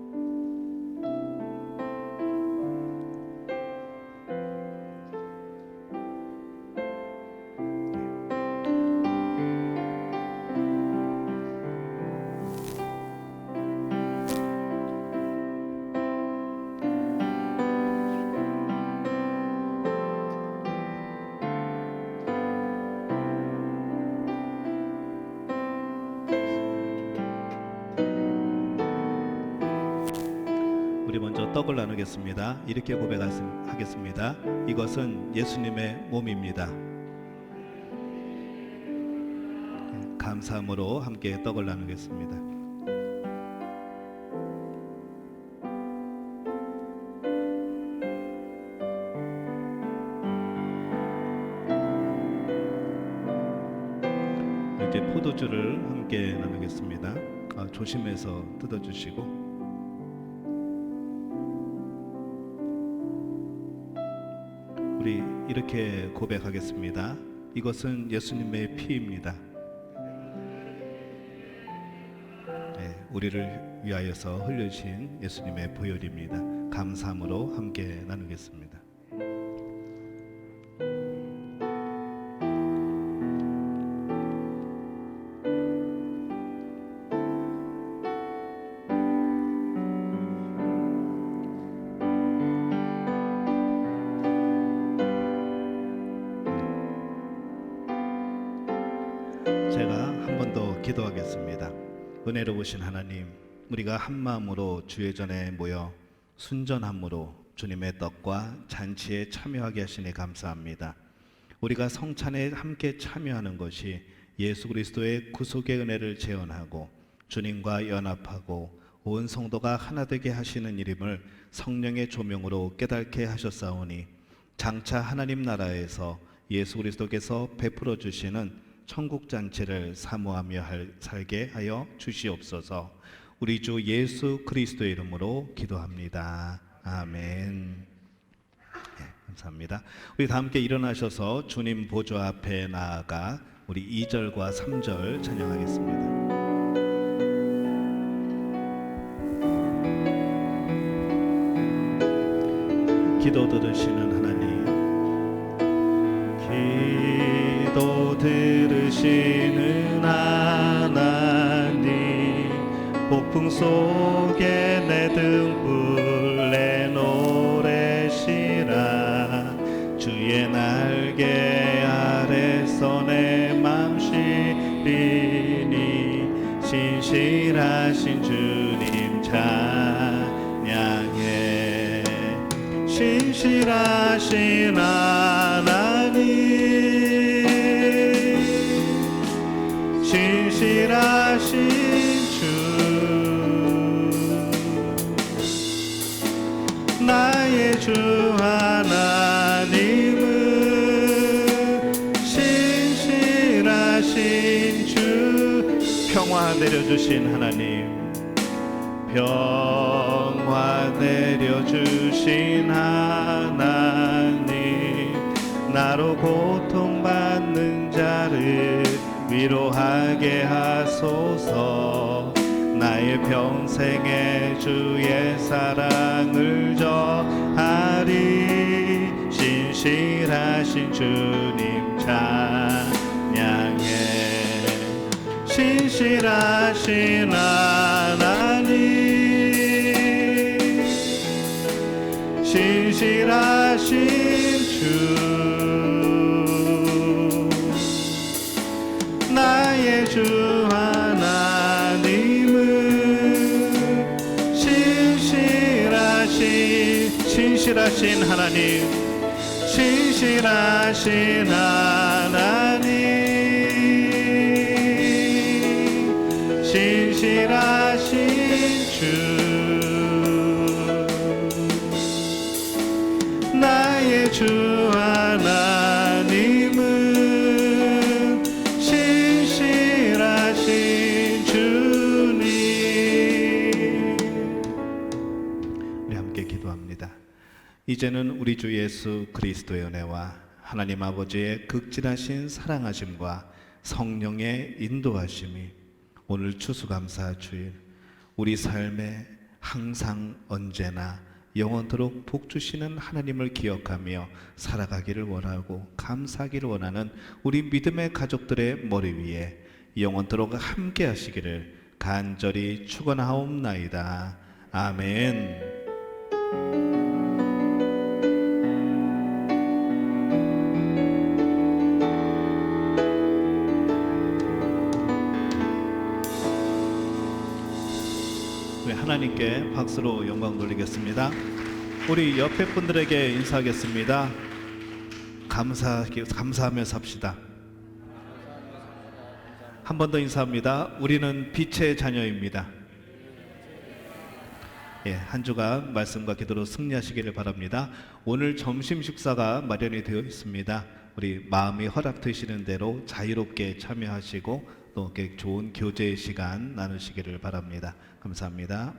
S4: 우리 먼저 떡을 나누겠습니다. 이렇게 고백하겠습니다. 이것은 예수님의 몸입니다. 감사함으로 함께 떡을 나누겠습니다. 이제 포도주를 함께 나누겠습니다. 조심해서 뜯어주시고, 우리 이렇게 고백하겠습니다. 이것은 예수님의 피입니다. 우리를 위하여서 흘려주신 예수님의 보혈입니다. 감사함으로 함께 나누겠습니다. 제가 한 번 더 기도하겠습니다. 은혜로우신 하나님, 우리가 한 마음으로 주의 전에 모여 순전함으로 주님의 떡과 잔치에 참여하게 하시니 감사합니다. 우리가 성찬에 함께 참여하는 것이 예수 그리스도의 구속의 은혜를 재현하고 주님과 연합하고 온 성도가 하나 되게 하시는 일임을 성령의 조명으로 깨닫게 하셨사오니 장차 하나님 나라에서 예수 그리스도께서 베풀어 주시는 천국 잔치를 사모하며 살게 하여 주시옵소서. 우리 주 예수 그리스도의 이름으로 기도합니다. 아멘. 네, 감사합니다. 우리 다 함께 일어나셔서 주님 보좌 앞에 나아가 우리 2절과 3절 찬양하겠습니다. 기도 들으시는 하나님, 기도 들으시는 하나님, 폭풍 속에 내 등불 내 노래시라. 주의 날개 아래서 내 맘 쉬리니 신실하신 주님 찬양해. 신실하신 하나님, 신실하신 주, 나의 주 하나님은 신실하신 주. 평화 내려주신 하나님, 평화 내려주신 하나님, 나로 고통받는 자를 위로하게 하소서. 나의 평생에 주의 사랑을 전하리. 신실하신 주님 찬양해. 신실하신 하나님, 신실하신 주, 나의 주 하나님은 신실하신 하나님, 신실하신 하나님, 신실하신 주, 나의 주 하나님은 신실하신 주님. 우리 함께 기도합니다. 이제는 우리 주 예수 그리스도의 은혜와 하나님 아버지의 극진하신 사랑하심과 성령의 인도하심이 오늘 추수감사 주일 우리 삶에 항상 언제나 영원토록 복 주시는 하나님을 기억하며 살아가기를 원하고 감사하기를 원하는 우리 믿음의 가족들의 머리 위에 영원토록 함께 하시기를 간절히 축원하옵나이다. 아멘. 하나님께 박수로 영광 돌리겠습니다. 우리 옆에 분들에게 인사하겠습니다. 감사하며 삽시다. 한 번 더 인사합니다. 우리는 빛의 자녀입니다. 예, 한 주간 말씀과 기도로 승리하시기를 바랍니다. 오늘 점심 식사가 마련이 되어 있습니다. 우리 마음이 허락되시는 대로 자유롭게 참여하시고 또 좋은 교제의 시간 나누시기를 바랍니다. 감사합니다.